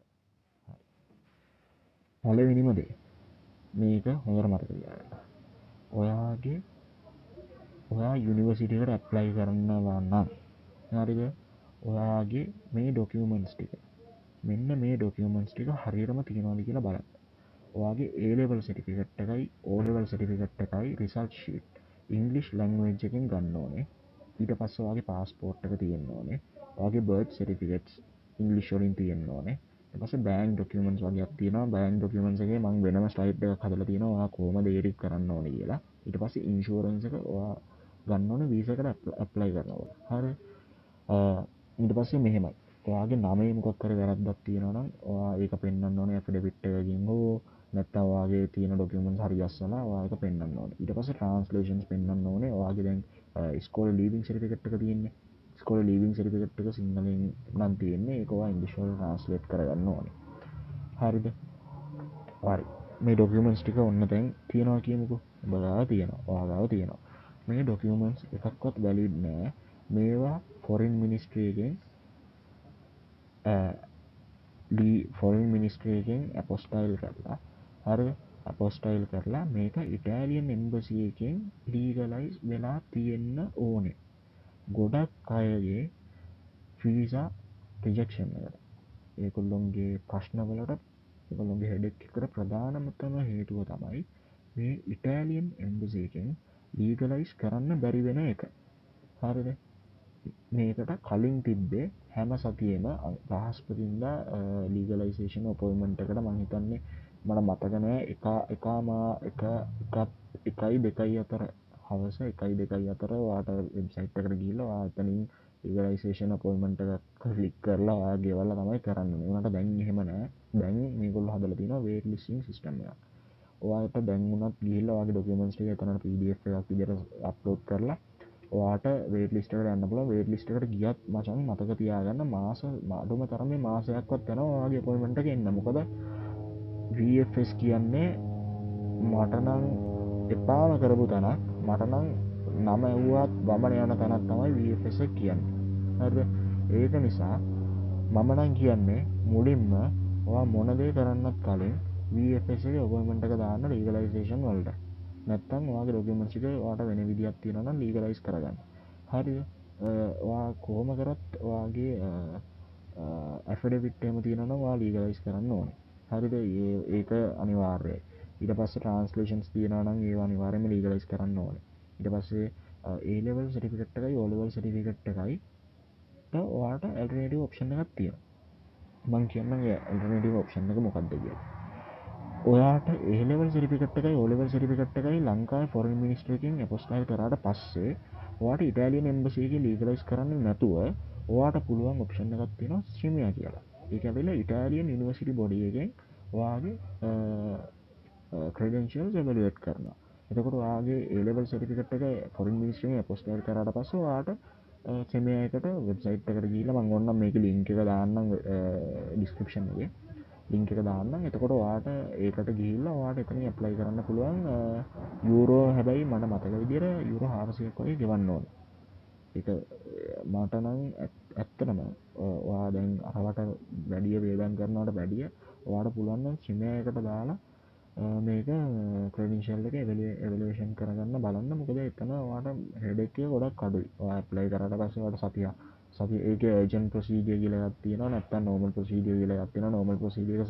පළවෙනිම දේ. මේක හොඳට මතක තියාගන්න. ඔයා යුනිවර්සිටි එකට ඇප්ලයි කරනවා නම් හරිද? ඔයාගේ මේ ඩොකියුමන්ට්ස් ටික මෙන්න මේ ඩොකියුමන්ට්ස් ටික හරියටම තියෙනවද කියලා බලන්න. ඔයාගේ A level certificate එකයි O level certificate එකයි රිසල්ට් ෂීට් ඉංග්ලිෂ් ලැන්ග්වේජ් එකෙන් ගන්න ඕනේ. ඊට පස්සේ ඔයාගේ පාස්පෝර්ට් එක තියෙන්න ඕනේ. ඔයාගේ බර්ත් සර්ටිෆිකේට්ස් ඉංග්ලිෂ් වලින් තියෙන්න ඕනේ. ඊට පස්සේ බෑන්ක් ඩොකියුමන්ට්ස් වගේක් තියෙනවා. බෑන්ක් ඩොකියුමන්ට්ස් එකේ මම වෙනම ස්ලයිඩ් එකක් හදලා තියෙනවා. ඔයා කොහොමද ඒක කරන්න ඕනේ කියලා. ඊට පස්සේ ඉන්ෂුරන්ස් එක ඔයා ගන්න ඕනේ වීසා එකට ඇප්ලයි කරනවා. හරි. ඊට පස්සේ මෙහෙමයි. ඔයාගේ නමේ මොකක් හරි වැරද්දක් තියෙනවා නම් ඔයා ඒක පෙන්වන්න ඕනේ ඇෆිඩවිට් එකකින් හෝ නැත්නම් ඔයාගේ තියෙන ඩොකියුමන්ට්ස් හරි අස්සලා ඔයා ඒක පෙන්වන්න ඕනේ. ඊට පස්සේ ට්‍රාන්ස්ලේෂන්ස් පෙන්වන්න ඕනේ. ඔයාගේ දැන් ස්කෝලේ ලීවිං සර්ටිෆිකේට් එක තියෙන්නේ. ස්කෝලේ ලීවිං සර්ටිෆිකේට් එක සිංහලෙන් නම් තියෙන්නේ. ඒක ඔයා ඉංග්‍රීසි වලට ට්‍රාන්ස්ලේට් කරගන්න ඕනේ. හරිද? හරි. මේ ඩොකියුමන්ට්ස් ටික ඔන්න දැන් තියනවා කියමුකෝ. ඔබ ගාව තියෙනවා. ඔයා ගාව තියෙනවා. මේ ඩොකියුමන්ට්ස් එකක්වත් වැලිඩ් නෑ. මේවා ෆොරින් මිනිස්ට්‍රි එකෙන් ෆොරින් මිනිස්ට්‍රි එකෙන් අපොස්ටයිල් කරලා හරිද? අපොස්ටයිල් කරලා මේක ඉටාලියන් එම්බසි එකෙන් ලීගලයිස් වෙලා තියෙන්න ඕනේ. ගොඩක් අයගේ වීසා රිජෙක්ෂන් එකට ඒගොල්ලොන්ගේ ප්‍රශ්නවලට ඒගොල්ලොන්ගේ හෙඩෙක් එකට ප්‍රධානතම හේතුව තමයි මේ ඉටාලියන් එම්බසි එකෙන් ලීගලයිස් කරන්න බැරි වෙන එක. හරිද? මේකට කලින් තිබ්බේ හැම සතියෙම බ්‍රහස්පතින්දා ලීගලයිසේෂන් අපොයින්ට්මන්ට් එකට මං හිතන්නේ මට මතක නෑ එකයි දෙකයි අතර හවස 1-2 අතර ඔයාට වෙබ්සයිට් එකට ගිහිල්ලා ඔයා එතනින් ලීගලයිසේෂන් අපොයින්ට්මන්ට් එකක් ක්ලික් කරලා ඔයා ගෙවලා තමයි කරන්න ඕනේ. උනාට දැන් එහෙම නෑ. දැන් මේගොල්ලෝ හදලා තියෙනවා වේට් ලිස්ටිං සිස්ටම් එකක්. ඔයාට දැන් උනත් ගිහිල්ලා ඔයාගේ ඩොකියුමන්ට්ස් ටික එතනට PDF එකක් විදිහට අප්ලෝඩ් කරලා ඔයාට වේට් ලිස්ට් එකට යන්න පුළුවන්. වේට් ලිස්ට් එකට ගියත් මචං මතක තියාගන්න මාස අඩුම තරමේ මාසයක්වත් යනවා ඔයාගේ අපොයින්ට්මන්ට් එක එන්න. මොකද VFS කියන්නේ මට නම් එපාම කරපු තැනක්. මට නම් නම ඇහුවත් වමන යන තැනක් තමයි VFS එක කියන්නේ. හරිද? ඒක නිසා මම නම් කියන්නේ මුලින්ම ඔයා මොන දේ කරන්නත් කලින් VFS එකේ අපොයින්ට්මන්ට් එක දාන්න ලීගලයිසේෂන් වලට. නැත්තම් ඔයාගේ ඩොකියුමන්ට්ස් ටික ඔයාට වෙන විදියක් තියෙනවා නම් ලීගලයිස් කරගන්න. හරිද? ඔයා කොහොම කරත් ඔයාගේ ඇෆිඩවිට් එහෙම තියෙනවා නම් ඔයා ලීගලයිස් කරන්න ඕනේ. හරිද? ඒක අනිවාර්යයි. ඊට පස්සේ ට්‍රාන්ස්ලේෂන්ස් තියෙනවා නම් ඒවා අනිවාර්යයෙන්ම ලීගලයිස් කරන්න ඕනේ. ඊට පස්සේ A level certificate එකයි O level certificate එකයි ඔයාට ඇල්ටර්නේටිව් ඔප්ෂන් එකක් තියෙනවා. මං කියන්නම් ඒ ඇල්ටර්නේටිව් ඔප්ෂන් එක මොකක්ද කියලා. ඔයාට A level certificate එකයි O level certificate එකයි ලංකාවේ ෆොරින් මිනිස්ට්‍රි එකෙන් අපොස්ටයිල් කරාට පස්සේ ඔයාට ඉටාලියන් එම්බසි එකේ ලීගලයිස් කරන්න නැතුව ඔයාට පුළුවන් ඔප්ෂන් එකක් තියෙනවා ස්ට්‍රීමියා කියලා. ඒක ඇවිල්ලා ඉටාලියන් යුනිවර්සිටි බොඩි එකෙන් ඔයාගේ ක්‍රෙඩෙන්ෂියල්ස් එවැලුවේට් කරනවා. එතකොට ඔයාගේ A level certificate එක ෆොරින් මිනිස්ට්‍රි එකෙන් අපොස්ටයිල් කරාට පස්සේ ඔයාට සෙමියා එකට වෙබ්සයිට් එකට ගිහිල්ලා මම ඕනනම් මේකේ ලින්ක් එක දාන්නම් ඩිස්ක්‍රිප්ෂන් එකේ. ලින්ක් එක දාන්නම්. එතකොට ඔයාට ඒකට ගිහිල්ලා ඔයාට එතනින් ඇප්ලයි කරන්න පුළුවන්. යූරෝ හැබැයි මට මතක විදිහට යූරෝ 400ක් වගේ ගෙවන්න ඕනේ. ඒක මට නම් ඇත්තටම ඔයා දැන් අරවට වැඩිය වේදම් කරනවට වැඩිය ඔයාට පුළුවන් නම් සෙමියා එකට දාලා මේක ක්‍රෙඩෙන්ෂියල් එක එවලුවේෂන් කරගන්න බලන්න. මොකද එතන ඔයාට හෙඩෙක් එක ගොඩක් අඩුයි. ඔයා ඇප්ලයි කරාට පස්සේ ඔයාට සතිය ඒකේ ඒජන්ට් ප්‍රොසීජර් කියලා එකක් තියෙනවා. නැත්නම් නෝමල් ප්‍රොසීජර් කියලා එකක් තියෙනවා. නෝමල් ප්‍රොසීජර් එක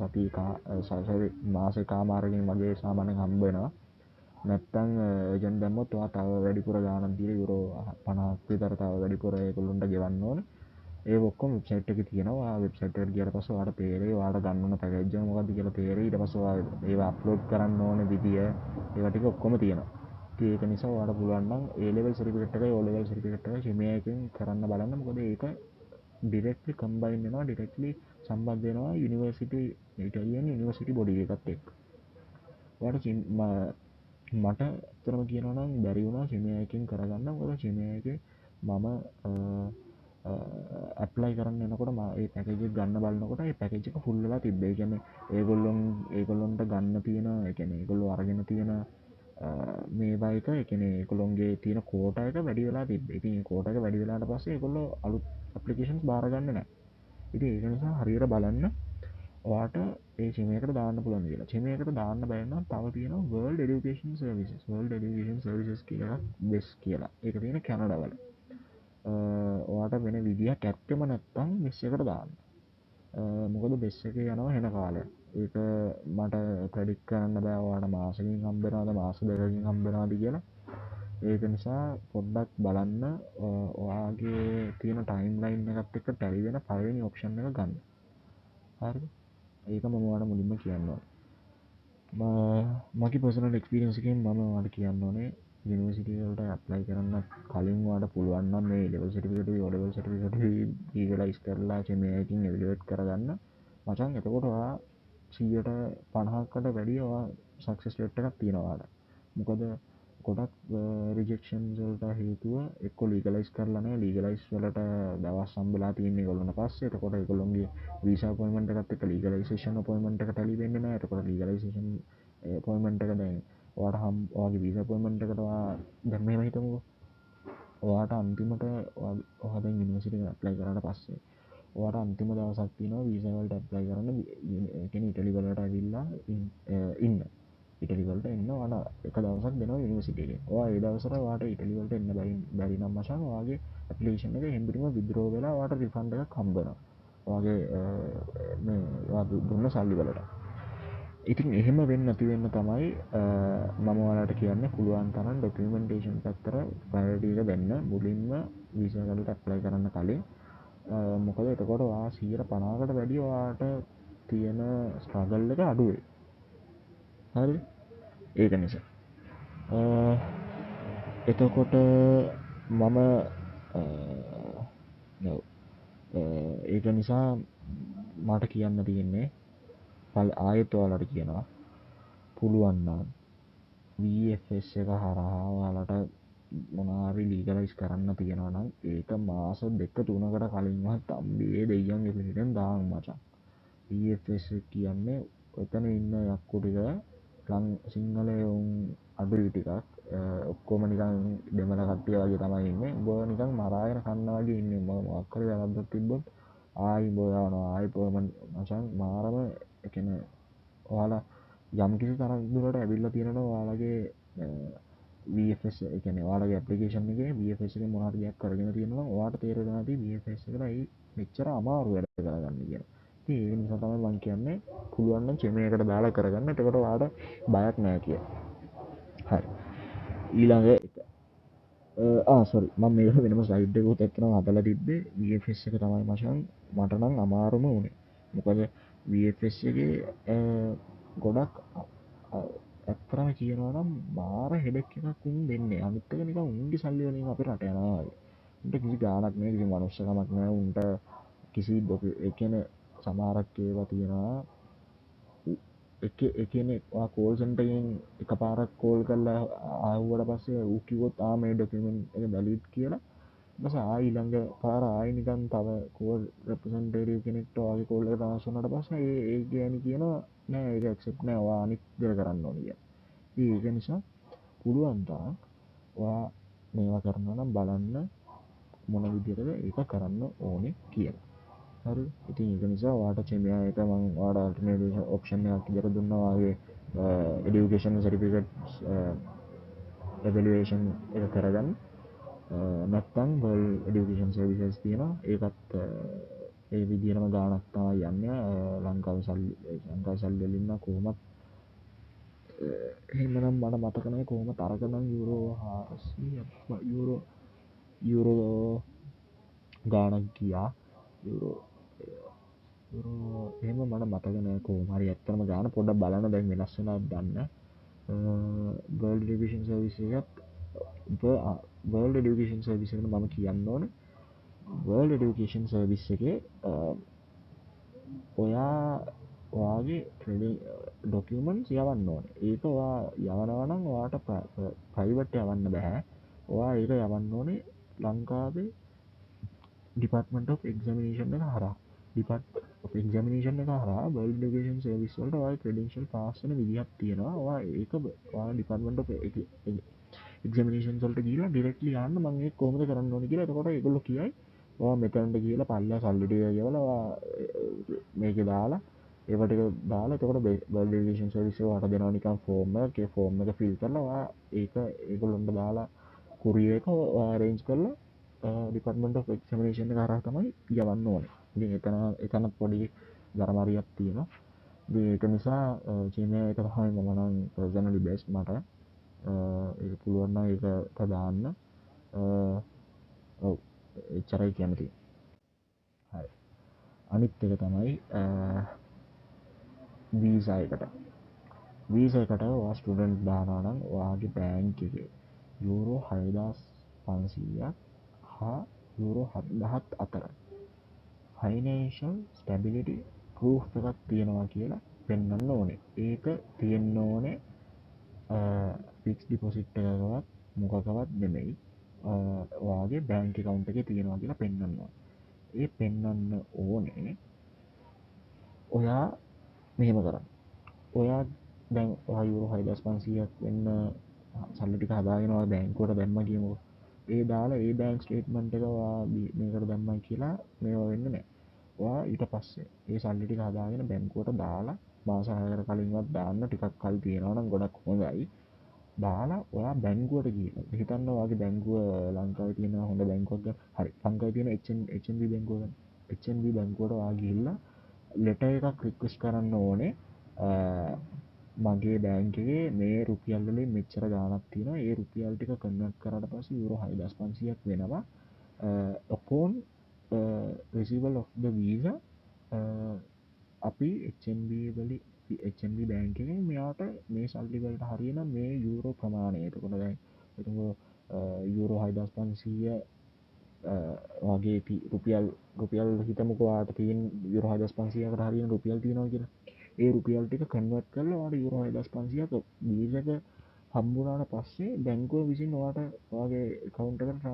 මාස එකමාරකින් වගේ සාමාන්‍යයෙන් හම්බ වෙනවා. නැත්නම් ඒජන්ට් දැම්මොත් ඔයා තව වැඩිපුර ගාණක් දීලා යුරෝ 50ක් විතර තව වැඩිපුර ඒගොල්ලන්ට ගෙවන්න ඕනේ. ඒ ඔක්කොම වෙබ්සයිට් එකේ තියෙනවා. වෙබ්සයිට් එකට ගියාට පස්සේ ඔයාලට තේරෙයි ඔයාලට ගන්න ඕන පැකේජ් එක මොකක්ද කියලා තේරෙයි. ඊට පස්සේ ඔයා ඒවා අප්ලෝඩ් කරන්න ඕන විදිය ඒවා ටික ඔක්කොම තියෙනවා. ඉතින් ඒක නිසා ඔයාලට පුළුවන් නම් A level certificate එකයි O level certificate එකයි Shimei එකෙන් කරන්න බලන්න. මොකද ඒක ඩිරෙක්ට්ලි කම්බයින් වෙනවා, ඩිරෙක්ට්ලි සම්බන්ධ වෙනවා යුනිවර්සිටි ඉටලියන් යුනිවර්සිටි බොඩි එකත් එක්ක. ඔයාලට මට ඇත්තටම කියනවා නම් බැරි වුණා Shimei එකෙන් කරගන්න. මොකද Shimei එකේ මම ඇප්ලයි කරන්න එනකොට ඒ පැකේජ් එක ගන්න බලනකොට ඒ පැකේජ් එක ෆුල් වෙලා තිබ්බේ. ඒ කියන්නේ ඒගොල්ලොන්ට ගන්න තියෙන, ඒ කියන්නේ ඒගොල්ලෝ අරගෙන තියෙන මේවා එක, ඒ කියන්නේ ඒගොල්ලොන්ගේ තියෙන කෝටා එක වැඩි වෙලා තිබ්බේ. ඉතින් ඒ කෝටා එක වැඩි වෙලාට පස්සේ ඒගොල්ලෝ අලුත් ඇප්ලිකේෂන්ස් බාරගන්නේ නැහැ. ඉතින් ඒක නිසා හරියට බලන්න ඔයාට ඒ Shimei එකට දාන්න පුළුවන් කියලා. Shimei එකට දාන්න බැරි නම් තව තියෙනවා World Education Services. World Education Services කියලා බෙස් කියලා. ඒක තියෙන කැනඩාවල. ඔයාට වෙන විදිහක් ඇත්තෙම නැත්තම් මෙස් එකට දාන්න. මොකද බෙස් එකේ යනවා හෙන කාලයක්. ඒක මට ප්‍රෙඩික්ට් කරන්න බෑ ඔයාට මාසෙකින් හම්බෙනවද මාස දෙකකින් හම්බෙනවද කියලා. ඒක නිසා පොඩ්ඩක් බලන්න ඔයාගේ තියෙන ටයිම් ලයින් එකත් එක්ක ටැලි වෙන පළවෙනි ඔප්ෂන් එක ගන්න. හරිද? ඒක මම ඔයාලට මුලින්ම කියන්න ඕනේ. මගේ පර්සනල් එක්ස්පීරියන්ස් එකෙන් මම ඔයාලට කියන්න ඕනේ යුනිවර්සිටි වලට ඇප්ලයි කරන්න කලින් ඔයාලට පුළුවන් නම් මේ level certificate O level certificate legalise කරලා Shimei එකකින් එවලුවේට් කරගන්න මචං. එතකොට ඔයා 50%කට වැඩිය ඔයා සක්සස් රේට් එකක් තියෙනවා ඔයාලට. මොකද ගොඩක් රිජෙක්ෂන්ස් වලට හේතුව එක්ක ලීගලයිස් කරලා නැහැ. ලීගලයිස් වලට දවස් හම්බෙලා තියෙන්නේ ඒගොල්ලොන්ට පස්සේ. එතකොට ඒගොල්ලොන්ගේ වීසා අපොයින්ට්මන්ට් එකත් එක්ක ලීගලයිසේෂන් අපොයින්ට්මන්ට් එක ටැලි වෙන්නේ නැහැ. එතකොට ලීගලයිසේෂන් අපොයින්ට්මන්ට් එක දැන් ඔයාගේ වීසා අපොයින්ට්මන්ට් එකට ඔයා දැන් මෙහෙම හිතමුකෝ. ඔයාට අන්තිමට ඔයා දැන් යුනිවර්සිටි එකට ඇප්ලයි කරාට පස්සේ ඔයාට අන්තිම දවසක් තියෙනවා වීසා වලට ඇප්ලයි කරන්න. ඒ කියන්නේ ඉටලි වලට ඇවිල්ලා ඉන්න. ඉටලි වලට එන්න ඔයාලා එක දවසක් දෙනවා යුනිවර්සිටි එකේ. ඔයා ඒ දවසට ඔයාට ඉටලි වලට එන්න බැරි නම් මචං ඔයාගේ ඇප්ලිකේෂන් එක හෙම්බිරිම විත්ඩ්‍රෝ වෙලා ඔයාට රිෆන්ඩ් එකක් හම්බ වෙනවා. ඔයාගේ මේ ඔයා දුන්න සල්ලි වලට. ඉතින් එහෙම වෙන්නේ නැති වෙන්න තමයි මම ඔයාලට කියන්නේ පුළුවන් තරම් ඩොකියුමන්ටේෂන් පැත්තට ප්‍රයොරිටි එක දෙන්න මුලින්ම වීසා වලට ඇප්ලයි කරන්න කලින්. මොකද එතකොට ඔයා 50%කට වැඩිය ඔයාට තියෙන ස්ට්‍රගල් එක අඩු වෙයි. හරිද? ඒක නිසා එතකොට මම ඒක නිසා මට කියන්න තියෙන්නේ ආයෙත් ඔයාලට කියනවා පුළුවන් නම් VFS එක හරහා ඔයාලට මොනාරි ලීගලයිස් කරන්න තියෙනවා නම් ඒක මාස 2-3කට කලින්වත් අම්බේ දෙයියන්ගේ පිටින් දාන්න මචං. VFS කියන්නේ ඔතන ඉන්න යක්කු ටික සිංහලයන් අඩුයි ටිකක්. ඔක්කොම නිකන් දෙමළ කට්ටිය වගේ තමයි ඉන්නේ. උඹ නිකන් මරාගෙන කන්න වගේ ඉන්නේ. මොකක් හරි වැරද්දක් තිබ්බොත් ආයි උඹ යනවා ආයි මචං මාරම ඒ කියන්නේ ඔයාලා යම් කිසි තරක් දුරට ඇවිල්ලා තියෙනවා ඔයාලගේ VFS ඒ කියන්නේ ඔයාලගේ ඇප්ලිකේෂන් එකේ VFS එකේ මොන හරි දෙයක් කරගෙන තියෙනවා නම් ඔයාලට තේරෙනවා නැති VFS එකට ඇයි මෙච්චර අමාරු වැඩ කරගන්න කියලා. ඉතින් ඒ නිසා තමයි මම කියන්නේ පුළුවන් නම් Shimei එකට දාලා කරගන්න. එතකොට ඔයාලට බයක් නැහැ කියලා. හරි. ඊළඟ එක සොරි මම මේක වෙනම ස්ලයිඩ් එකකුත් එක්කම හදලා තිබ්බේ. VFS එක තමයි මචං මට නම් අමාරුම වුණේ. මොකද VFS එකේ ගොඩක් ඇත්තටම කියනවා නම් මාර හෙඩෙක් එකක් උන් දෙන්නේ. අනිත් එක නිකන් උන්ගේ සල්ලි වලින් අපේ රට යනවා වගේ. උන්ට කිසි ගාණක් නැහැ, කිසි මනුස්සකමක් නැහැ. උන්ට කිසි ඒ කියන්නේ සමහරක් ඒවා තියෙනවා එකනෙක් කෝල් සෙන්ටරෙන් එකපාරක් කෝල් කරලා ආව්වට පස්සේ ඌ කිව්වොත් මේ ඩොකියුමන්ට් එක වැලිඩ් කියලා. ඊට පස්සේ ආයි ඊළඟ පාර ආයි නිකන් තව කෝල් රෙප්‍රසන්ටේටිව් කෙනෙක්ට ඔයාගේ කෝල් එක ට්‍රාන්ස්ෆර් වුණාට පස්සේ ඒ ගෑණි කියනවා නෑ ඒක ඇක්සෙප්ට් නෑ ඔයා අනිත් දේ කරන්න ඕනේ කියලා. ඉතින් ඒක නිසා පුළුවන් තරම් ඔයා මේවා කරනවා නම් බලන්න මොන විදිහටද ඒක කරන්න ඕනේ කියලා. හරි. ඉතින් ඒක නිසා ඔයාට Shimei එක මම ඔයාට අල්ටර්නේටිව් ඔප්ෂන් එකක් විදිහට දුන්නා වාගේ එඩියුකේෂන් සර්ටිෆිකේට්ස් එවැලුවේෂන් එක කරගන්න. නැත්තම් World Education Services තියෙනවා. ඒකත් ඒ විදිහටම ගාණක් තමයි යන්නේ. ලංකාවේ සල්ලි වලින් නම් කොහොමත් එහෙමනම් මට මතක නැහැ කොහොමද අරක නම් යුරෝ 400 යුරෝ ගාණක් ගියා. යුරෝ එහෙම මට මතක නෑ කොහොම හරි ඇත්තටම ගාන පොඩ්ඩක් බලන්න දැන් වෙනස් වෙනවද දන්නේ වර්ල්ඩ් එඩියුකේෂන් සර්විස් එකත් වර්ල්ඩ් එඩියුකේෂන් සර්විස් එකට මම කියන්න ඕනේ වර්ල්ඩ් එඩියුකේෂන් සර්විස් එකේ ඔයා ඔයාගේ ඩොකියුමන්ට්ස් යවන්න ඕනේ ඒක ඔයා යවනවා නම් ඔයාට ප්‍රයිවට් යවන්න බෑ ඔයා ඒක යවන්න ඕනේ ලංකාවේ ඩිපාර්ට්මන්ට් ඔෆ් එක්සමිනේෂන් එක හරහා ඩිපාර්ට්මන්ට් ඔෆ් එක්සමිනේෂන් එක හරහා වර්ල්ඩ් එඩියුකේෂන් සර්විස් වලට ඔයාගේ ක්‍රෙඩෙන්ෂල් පාස් වෙන විදිහක් තියෙනවා ඔයා ඒක ඔයා ඩිපාර්ට්මන්ට් ඔෆ් එක්සමිනේෂන්ස් වලට ගිහලා ඩිරෙක්ට්ලි යන්න මම ඒක කොහොමද කරන්න ඕනේ කියලා එතකොට ඒගොල්ලෝ කියයි ඔයා මෙතනට ගිහලා පල්ලා සල්ලි ටික ගෙවලා ඔයා මේකේ දාලා ඒවට ටික දාලා එතකොට වර්ල්ඩ් එඩියුකේෂන් සර්විස් එක ඔයාට දෙනවා නිකන් ෆෝම් එකක් ඒ ෆෝම් එක ෆිල් කරලා ඔයා ඒක ඒගොල්ලොන්ට දාලා කුරියර් එක ඔයා අරේන්ජ් කරලා ඩිපාර්ට්මන්ට් ඔෆ් එක්සමිනේෂන් එක හරහා තමයි යවන්න ඕනේ. ඉතින් එතන පොඩි ගරමාරියක් තියෙනවා. ඉතින් ඒක නිසා චීනය එක තමයි මම නම් පර්සනලි බෙස්ට් මට. ඒක පුළුවන් නම් ඒකට දාන්න. ඔව් එච්චරයි කියන්න තියෙන්නේ. හරි. අනිත් එක තමයි වීසා එකට. වීසා එකට ඔයා ස්ටුඩන්ට් දානවා නම් ඔයාගේ බැංක් එකේ යූරෝ 6500ක් හා යුරෝ 7000ත් අතර ෆයිනෑන්ෂල් ස්ටැබිලිටි ප්‍රූෆ් එකක් තියෙනවා කියලා පෙන්වන්න ඕනේ. ඒක තියෙන්න ඕනේ ෆික්ස් ඩිපොසිට් එකකවත් මොකකවත් නෙමෙයි. ඔයාගේ බැංක් account එකේ තියෙනවා කියලා පෙන්වන්න ඕනේ. ඒ පෙන්වන්න ඕනේ ඔයා මෙහෙම කරන්න. ඔයා දැන් ඔයා යුරෝ 6500ක් වෙන්න සල්ලි ටික හදාගෙන ඔයා බැංකුවට දැම්මා කියමුකෝ. ඒ දාලා ඒ බැංක් ස්ටේට්මන්ට් එක ඔයා මේකට දැම්මයි කියලා මේවා වෙන්නේ නැහැ. ඔයා ඊට පස්සේ ඒ සල්ලි ටික හදාගෙන බැංකුවට දාලා මාස 6කට කලින්වත් දාන්න ටිකක් කල් තියෙනවා නම් ගොඩක් හොඳයි. දාලා ඔයා බැංකුවට ගිහලා හිතන්න ඔයාගේ බැංකුව ලංකාවේ තියෙන හොඳ බැංකුවක් ගන්න. හරි. ලංකාවේ තියෙන HNB බැංකුව ගන්න. HNB බැංකුවට ඔයා ගිහිල්ලා ලෙටර් එකක් රික්වෙස්ට් කරන්න ඕනේ. මගේ බැංක් එකේ මේ රුපියල් වලින් මෙච්චර ගාණක් තියෙනවා. ඒ රුපියල් ටික කන්වර්ට් කරාට පස්සේ යුරෝ 6500ක් වෙනවා. upon receivable of the visa අපි HNB බැංක් එකෙන් මෙයාට මේ සල්ලි වලට හරියන මේ යූරෝ ප්‍රමාණය එතකොට දැන් හිතමු යූරෝ 6500 වගේ රුපියල් හිතමුකෝ ඔයාට තියෙන යූරෝ 6500කට හරියන රුපියල් තියෙනවා කියලා. ඒ රුපියල් ටික කන්වර්ට් කරලා ඔයාට යූරෝ 6500ක වීසා එක හම්බුනාට පස්සේ බැංකුව විසින් ඔයාට ඔයාගේ account එකට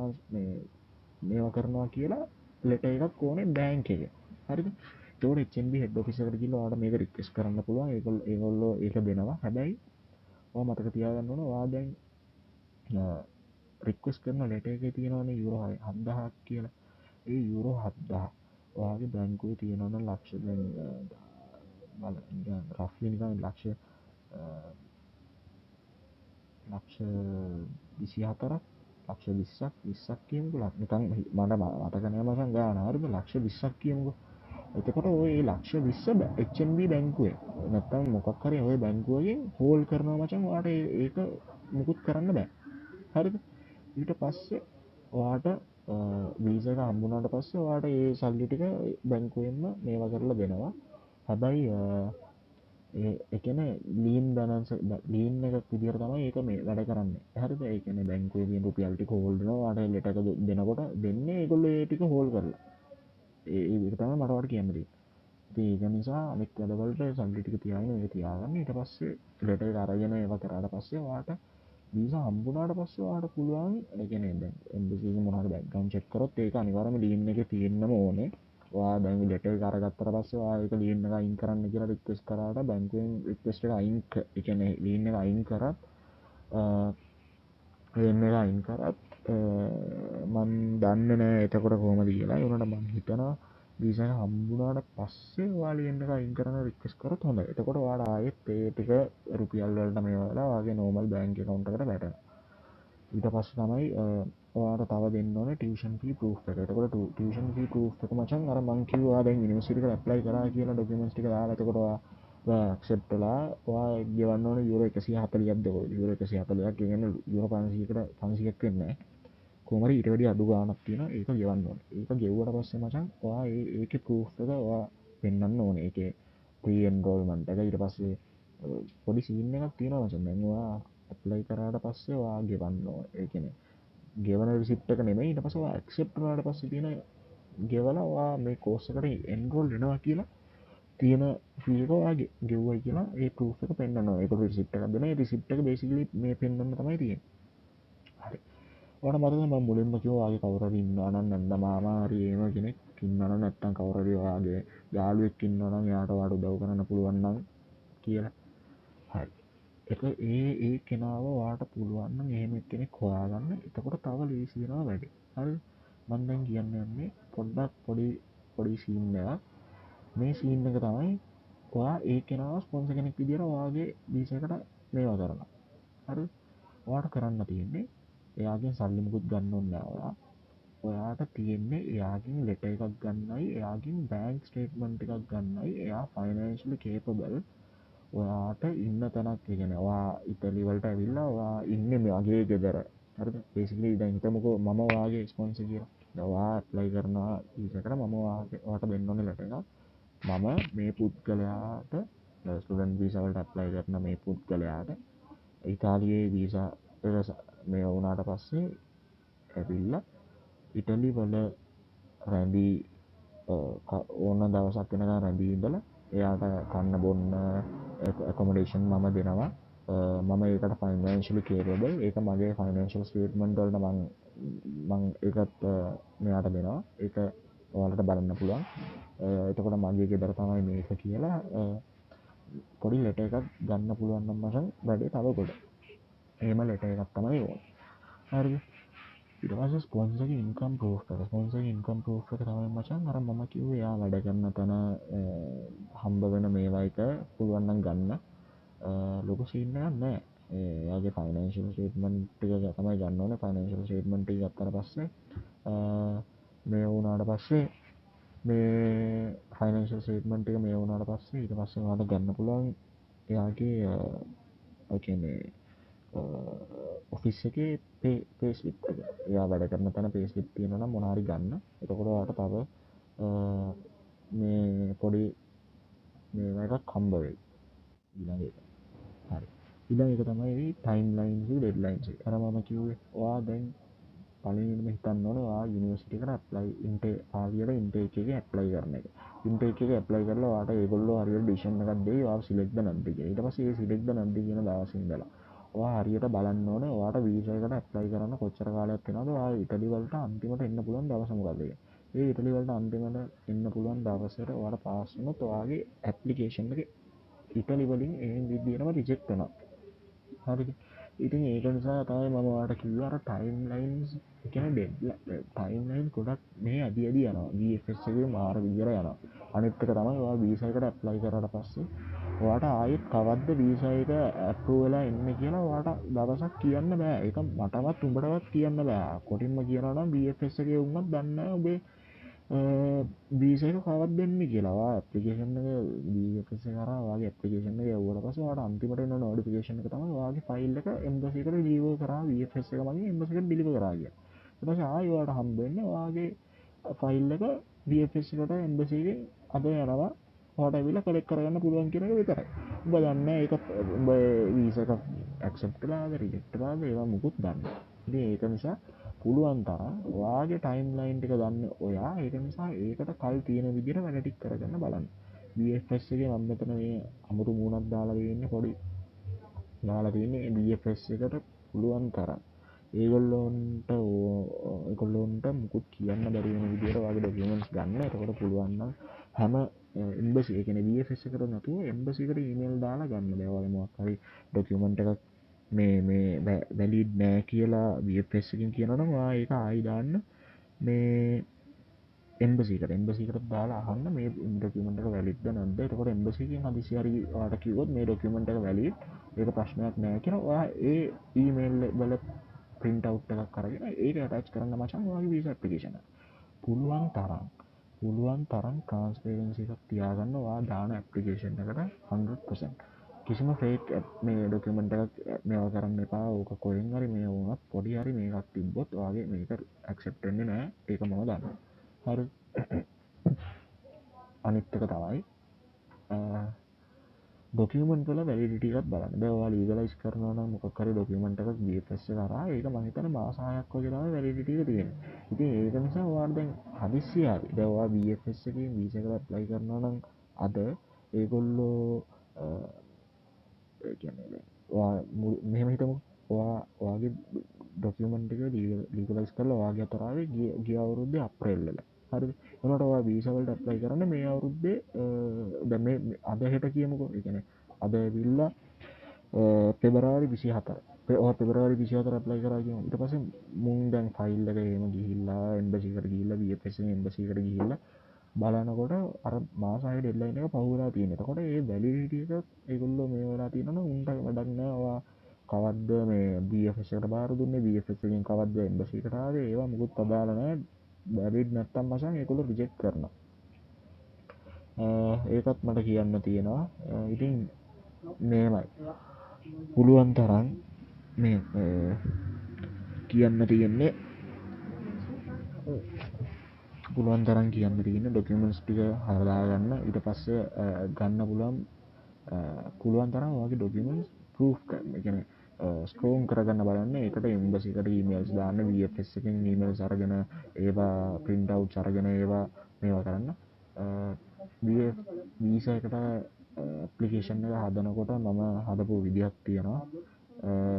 මේවා කරනවා කියලා ලෙටර් එකක් ඕනේ බැංක් එකේ. හරිද? ඒතකොට HNB head office එකට ගිහලා ඔයාලට මේක රික්වෙස්ට් කරන්න පුළුවන්. ඒගොල්ලෝ ඒක දෙනවා. හැබැයි ඔයා මතක තියාගන්න ඕන ඔයා දැන් රික්වෙස්ට් කරන ලෙටර් එකේ තියෙනවනේ යුරෝ 7000ක් කියලා. ඒ යුරෝ 7000 ඔයාගේ බැංකුවේ තියෙනවනම් ලක්ෂ දැන් බලන්න රෆ්ලි නිකන් ලක්ෂ 24ක් ලක්ෂ 20ක් කියමුකෝ. නිකන් මට මතක නෑ මචං ගාන. හරිද? ලක්ෂ 20ක් කියමුකෝ. එතකොට ඔය ඒ ලක්ෂ 20 HNB බැංකුවේ නැත්තම් මොකක් හරි ඔය බැංකුවකින් හෝල් කරනවා මචං. ඔයාට ඒක මුකුත් කරන්න බෑ. හරිද? ඊට පස්සේ ඔයාට වීසා එක හම්බුනාට පස්සේ ඔයාට ඒ සල්ලි ටික බැංකුවෙන්ම මේවා කරලා දෙනවා. හැබැයි ඒ කියන්නේ ලීන් බැලන්ස් ලීන් එකක් විදියට තමයි ඒක මේ වැඩ කරන්නේ. හරිද? ඒ කියන්නේ බැංකුවේ තියෙන රුපියල් ටික හෝල් කරනවා. ඔයාට ලෙටර් එක දෙනකොට දෙන්නේ ඒගොල්ලෝ ඒ ටික හෝල් කරලා. ඒක තමයි මට ඔයාලට කියන්න තියෙන්නේ. ඉතින් ඒක නිසා අනිත් වැඩවලට සල්ලි ටික තියාගෙන ඒක තියාගන්න. ඊට පස්සේ ලෙටර් එක අරගෙන ඒවා කරාට පස්සේ ඔයාට වීසා හම්බුනාට පස්සේ ඔයාට පුළුවන් ඒ කියන්නේ දැන් එම්බසි එකේ මොනවාරි බෑග්ග්‍රවුන්ඩ් චෙක් කරොත් ඒක අනිවාර්යයෙන්ම ලීන් එකේ තියෙන්නම ඕනේ. ඔයා දැන් ලෙටර් එක අරගත්තට පස්සේ ඔයා ඒක ලීන් එක අයින් කරන්න කියලා රික්වෙස්ට් කරාට බැංකුවෙන් රික්වෙස්ට් එක අයින් ඒ කියන්නේ ලීන් එක අයින් කරත් ලීන් එක අයින් කරත් මන් දන්නේ නෑ එතකොට කොහොමද කියලා. ඒ වුණාට මම හිතනවා වීසා එක හම්බුනාට පස්සේ ඔයා ලීන් එක අයින් කරන්න රික්වෙස්ට් කරොත් හොඳයි. එතකොට ඔයාට ආයෙත් ඒ ටික රුපියල් වලට මේවා වෙලා ඔයාගේ නෝමල් බැංක් account එකට වැටෙනවා. ඊට පස්සේ තමයි ඔයාට තව දෙන්න ඕනේ ටියුෂන් ෆී ප්‍රූෆ් එක. එතකොට ටියුෂන් ෆී ප්‍රූෆ් එක මචං අර මං කිව්වා දැන් යුනිවර්සිටි එකට ඇප්ලයි කරා කියලා ඩොකියුමන්ට්ස් ටික දාලා එතකොට ඔයා ඇක්සෙප්ට් වෙලා ඔයා ගෙවන්න ඕනේ යුරෝ 140ක්ද කොහෙද යුරෝ 140ක් කියන්නේ යුරෝ 500කට 500ක් වෙන්නේ නැහැ. කොහොම හරි ඊට වැඩිය අඩු ගාණක් තියෙනවා ඒක ගෙවන්න ඕනේ. ඒක ගෙවුවට පස්සේ මචං ඔයා ඒකේ ප්‍රූෆ් එක ඔයා පෙන්වන්න ඕනේ. ඒකේ ප්‍රී එන්රෝල්මන්ට් එක ඊට පස්සේ පොඩි සීන් එකක් තියෙනවා මචං. දැන් ඔයා ඇප්ලයි කරාට පස්සේ ඔයා ගෙවන්න ඕනේ. ඒ කියන්නේ ගෙවන රිසිප්ට් එක නෙමෙයි ඊට පස්සේ ඔයා ඇක්සෙප්ට් වුණාට පස්සේ තියෙන ගෙවලා ඔයා මේ කෝස් එකට එන්රෝල් වෙනවා කියලා තියෙන ෆී එක ඔයා ගෙව්වයි කියලා ඒ ප්‍රූෆ් එක පෙන්වනවා. ඒක රිසිප්ට් එකක් දෙනවා. ඒ රිසිප්ට් එක බේසිකලි මේ පෙන්වන්න තමයි තියෙන්නේ. හරි. ඔයාලට මතකද මම මුලින්ම කිව්වා ඔයාගේ කවුරු හරි ඉන්නවා නම් නැත්නම් මාමා හරි එහෙම කෙනෙක් ඉන්නවා නම් නැත්නම් කවුරු හරි ඔයාගේ යාළුවෙක් ඉන්නවා නම් එයාට ඔයාට උදව් කරන්න පුළුවන් නම් කියලා. හරි. ඒ කෙනාව ඔයාට පුළුවන් නම් එහෙම කෙනෙක් හොයාගන්න. එතකොට තව ලීසි වෙනවා වැඩි. හරිද? මම දැන් කියන්න යන්නේ පොඩ්ඩක් පොඩි සීන් එකක්. මේ සීන් එක තමයි ඔයා ඒ කෙනාව ස්පොන්සර් කෙනෙක් විදියට ඔයාගේ බීස් එකට මේවා කරනවා. හරිද? ඔයාට කරන්න තියෙන්නේ එයාගෙන් සල්ලි මුකුත් ගන්න ඕනේ නෑ ඔයා. ඔයාට තියෙන්නේ එයාගෙන් ලෙටර් එකක් ගන්නයි, එයාගෙන් බැංක් ස්ටේට්මන්ට් එකක් ගන්නයි. එයා ෆයිනෑන්ෂියලි කේපබල්. ඔයාට ඉන්න තැනක් ඒ කියන්නේ ඔයා ඉතාලි වලට ඇවිල්ලා ඔයා ඉන්නේ මගේ ගෙදර. හරිද? බේසිකලි දැන් හිතමුකෝ මම ඔයාගේ ස්පොන්සර් කියලා. දැන් ඔයා ඇප්ලයි කරනවා වීසා එකට මම ඔයාට දෙන්න ඕනේ ලෙටර් එකක්. මම මේ පුද්ගලයාට ස්ටුඩන්ට් වීසා වලට ඇප්ලයි කරන මේ පුද්ගලයාට ඉතාලියේ වීසා මේ වුණාට පස්සේ ඇවිල්ලා ඉටලි වල රැඳී ඕන දවසක් වෙනකන් රැඳී ඉඳලා එයාට කන්න බොන්න ඇකොමඩේෂන් මම දෙනවා. මම ඒකට ෆයිනෑන්ෂියලි කේපබල්. ඒක මගේ ෆයිනෑන්ෂියල් ස්ටේට්මන්ට් වලට මම ඒකත් මෙයාට දෙනවා. ඒක ඔයාලට බලන්න පුළුවන්. එතකොට මගේ ගෙදර තමයි මේක කියලා පොඩි ලෙටර් එකක් ගන්න පුළුවන් නම් මචං වැඩේ තව කොට. එහෙම ලෙටර් එකක් තමයි ඕනේ. හරිද? ඊට පස්සේ ස්පොන්සර්ගේ ඉන්කම් ප්‍රූෆ් එක. ස්පොන්සර්ගේ ඉන්කම් ප්‍රූෆ් එක තමයි මචං අර මම කිව්වේ එයා වැඩ කරන තැන හම්බ වෙන මේවා එක පුළුවන් නම් ගන්න. ලොකු සීන් එකක් නෑ. එයාගේ ෆයිනෑන්ෂියල් ස්ටේට්මන්ට් ටික තමයි ගන්න ඕනේ. ෆයිනෑන්ෂියල් ස්ටේට්මන්ට් ටික ගත්තට පස්සේ මේ වුණාට පස්සේ මේ ෆයිනෑන්ෂියල් ස්ටේට්මන්ට් එක මේ වුණාට පස්සේ ඊට පස්සේ ඔයාලට ගන්න පුළුවන් එයාගේ ඒ කියන්නේ ඔෆිස් එකේ පේස්ලිප් එක. එයා වැඩ කරන තැන පේස්ලිප් තියෙනවා නම් මොනවා හරි ගන්න. එතකොට ඔයාලට තව මේ පොඩි මේවා එකක් හම්බ වෙයි. ඊළඟ එක. හරි. ඊළඟ එක තමයි ටයිම්ලයින්ස් ඩෙඩ්ලයින්ස්. අර මම කිව්වේ ඔයා දැන් පළවෙනිම හිතන්න ඕනේ ඔයා යුනිවර්සිටි එකට ඇප්ලයි ආවියට ඉන්ටේක් එකේ ඇප්ලයි කරන එක. ඉන්ටේක් එකේ ඇප්ලයි කරලා ඔයාට ඒගොල්ලෝ හරියට ඩිසිෂන් එකක් දෙයි ඔයාව සිලෙක්ට්ද නැද්ද කියලා. ඊට පස්සේ ඒ සිලෙක්ට්ද නැද්ද කියන දවසේ ඉඳලා ඔයා හරියට බලන්න ඕනේ ඔයාට වීසා එකට ඇප්ලයි කරන්න කොච්චර කාලයක් වෙනවද. ඔයා ඉටලි වලට අන්තිමට එන්න පුළුවන් දවස මොකක්ද කියලා. ඒ ඉටලි වලට අන්තිමට එන්න පුළුවන් දවසට ඔයාට පාස් වුණොත් ඔයාගේ ඇප්ලිකේෂන් එක ඉටලි වලින් ඒ විදිහටම රිජෙක්ට් වෙනවා. හරිද? ඉතින් ඒක නිසා තමයි මම ඔයාලට කිව්වේ අර ටයිම්ලයින්ස් කියන්නේ ටයිම්ලයින් ගොඩක් මේ අඩි යනවා. VFS එකේ මාර විදියට යනවා. අනිත් එක තමයි ඔයා වීසා එකට ඇප්ලයි කරාට පස්සේ ඔයාට ආයෙත් කවද්ද වීසා එක ඇප්‍රූව් වෙලා එන්නේ කියලා ඔයාට දවසක් කියන්න බෑ. ඒක මටවත් උඹටවත් කියන්න බෑ. කොටින්ම කියනවා නම් VFS එකේ වුණත් දන්නේ නැහැ ඔබේ වීසා එක කවද්ද දෙන්නේ කියලා. ඔයා ඇප්ලිකේෂන් එක VFS එක කරා ඔයාගේ ඇප්ලිකේෂන් එක යවුවට පස්සේ ඔයාට අන්තිමට එන නොටිෆිකේෂන් එක තමයි ඔයාගේ ෆයිල් එක එම්බසි එකට ඩිලිවර් කරා VFS එක මගින් එම්බසි එකට ඩිලිවර් කරා කියලා. ඊට පස්සේ ආයෙ ඔයාට හම්බ වෙන්නේ ඔයාගේ ෆයිල් එක VFS එකට එම්බසි එකෙන් අද යනවා. ඔයාට ඇවිල්ලා කලෙක්ට් කරගන්න පුළුවන් කියන එක විතරයි. උඹ දන්නේ ඒක උඹ වීසා එක ඇක්සෙප්ට් කළාද රිජෙක්ට් කළාද ඒවා මුකුත් දන්නේ නැහැ. ඉතින් ඒක නිසා පුළුවන් තරම් ඔයාගේ ටයිම්ලයින් එක දන්න ඔයා ඒක නිසා ඒකට කල් තියෙන විදිහට වැඩ ටික කරගන්න බලන්න. VFS එකේ මම මෙතන මේ අමුතු මූණක් දාලා තියෙන්නේ පොඩි දාලා තියෙන්නේ VFS එකට පුළුවන් තරම් ඒගොල්ලොන්ට මුකුත් කියන්න බැරි වෙන විදිහට ඔයාගේ ඩොකියුමන්ට්ස් ගන්න. එතකොට පුළුවන් නම් හැම එම්බසි ඒ කියන්නේ VFS එකට නැතුව එම්බසි එකට ඊමේල් දාලා ගන්න. බෑ ඔයාගේ මොකක් හරි ඩොකියුමන්ට් එකක් මේ වැලිඩ් නෑ කියලා VFS එකෙන් කියනවා නම් ඔයා ඒක ආයි දාන්න මේ එම්බසි එකට දාලා අහන්න මේ ඩොකියුමන්ට් එක වැලිඩ්ද නැද්ද. එතකොට එම්බසි එකෙන් හදිසි හරි ඔයාට කිව්වොත් මේ ඩොකියුමන්ට් එක වැලිඩ් ඒක ප්‍රශ්නයක් නෑ කියලා ඔයා ඒ ඊමේල් වල print out එකක් අරගෙන ඒක attach කරන්න මචං ඔයාගේ visa application එක. පුළුවන් තරම් transparency එකක් තියාගන්න ඔයා දාන application එකට 100%. කිසිම ෆේක් මේ ඩොකියුමන්ට් එකක් මේවා කරන්න එපා. ඕක කොහෙන් හරි මේ වුණත් පොඩි හරි මේකක් තිබ්බොත් ඔයාගේ මේක ඇක්සෙප්ට් වෙන්නේ නැහැ. ඒක මම දන්නවා. හරි. අනිත් එක තමයි ඩොකියුමන්ට් වල වැලිඩිටි එකක් බලන්න. දැන් ඔයා ලීගලයිස් කරනවා නම් මොකක් හරි ඩොකියුමන්ට් එකක් BFS කරා ඒක මම හිතන්නේ මාස 6ක් වගේ තමයි වැලිඩිටි එක තියෙන්නේ. ඉතින් ඒක නිසා ඔයාට දැන් හදිස්සිය හරි දැන් ඔයා BFS එකකින් වීසා එකට ඇප්ලයි කරනවා නම් අද ඒගොල්ලෝ ඒ කියන්නේ දැන් ඔයා මෙහෙම හිතමු ඔයාගේ ඩොකියුමන්ට් එක ලීගලයිස් කරලා ඔයාගේ අතට ආවේ ගිය අවුරුද්දේ අප්‍රේල් වල. හරිද? එතකොට ඔයා වීසා වලට ඇප්ලයි කරන්න මේ අවුරුද්දේ දැන් මේ අද හෙට කියමුකෝ. ඒ කියන්නේ අද ඇවිල්ලා පෙබරවාරි 24. ඔයා පෙබරවාරි 24 ඇප්ලයි කරා කියමු. ඊට පස්සේ මුන් දැන් ෆයිල් එක එහෙම ගිහිල්ලා එම්බසි එකට ගිහිල්ලා BFS එකේ එම්බසි එකට ගිහිල්ලා බලනකොට අර මාස 6 ඩෙඩ්ලයින් එක පහු වෙලා තියෙනවා. එතකොට ඒ වැලිඩිටි එක ඒගොල්ලෝ මේ වෙලා තියෙනවා නම් උන්ට වැඩක් නෑ. ඔයා කවද්ද මේ BFS එකට බාර දුන්නේ BFS එකෙන් කවද්ද එම්බසි එකට ආවේ ඒවා මුකුත් අදාළ නෑ. වැලිඩ් නැත්තම් මචං ඒගොල්ලෝ රිජෙක්ට් කරනවා. ඒකත් මට කියන්න තියෙනවා. ඉතින් මේමයි පුළුවන් තරම් මේ කියන්න තියෙන්නේ පුළුවන් තරම් කියන්න තියෙන ඩොකියුමන්ට්ස් ටික හදාගන්න. ඊට පස්සේ ගන්න පුළුවන් තරම් ඔයාගේ ඩොකියුමන්ට්ස් ප්‍රූෆ් කරන්න. ඒ කියන්නේ ස්ට්‍රෝං කරගන්න බලන්න. ඒකට එම්බසි එකට ඊමේල්ස් දාන්න. VFS එකෙන් ඊමේල්ස් අරගෙන ඒවා print outs අරගෙන ඒවා මේවා කරන්න. වීසා එකට ඇප්ලිකේෂන් එක හදනකොට මම හදපු විදිහක් තියෙනවා.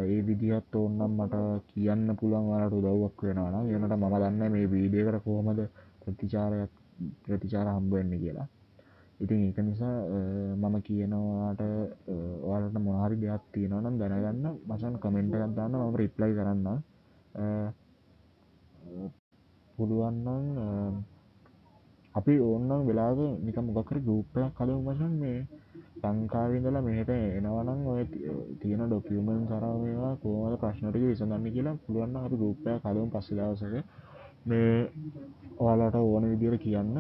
ඒ විදිහත් ඕන්නම් මට කියන්න පුළුවන් ඔයාලට උදව්වක් වෙනවා නම්. එනට මම දන්නේ මේ වීඩියෝ එකට කොහොමද ප්‍රතිචාර හම්බ වෙන්නේ කියලා. ඉතින් ඒක නිසා මම කියනවාට ඔයාලට මොන හරි දෙයක් තියෙනවා නම් දැනගන්න මචං කමෙන්ට් එකක් දාන්න මම රිප්ලයි කරන්නම්. පුළුවන් නම් අපි ඕන්නම් වෙලාවක නිකන් මොකක් හරි ගෲප් එකක් හදමු මචං. මේ ලංකාවේ ඉඳලා මෙහෙට එනවා නම් ඔය තියෙන ඩොකියුමන්ට්ස් අරන් මේවා කොහොමද ප්‍රශ්න ටික විසඳන්නේ කියලා පුළුවන් නම් අපි ගෲප් එකක් හදමු පස්සේ දවසක. මේ ඔයාලට ඕන විදිහට කියන්න.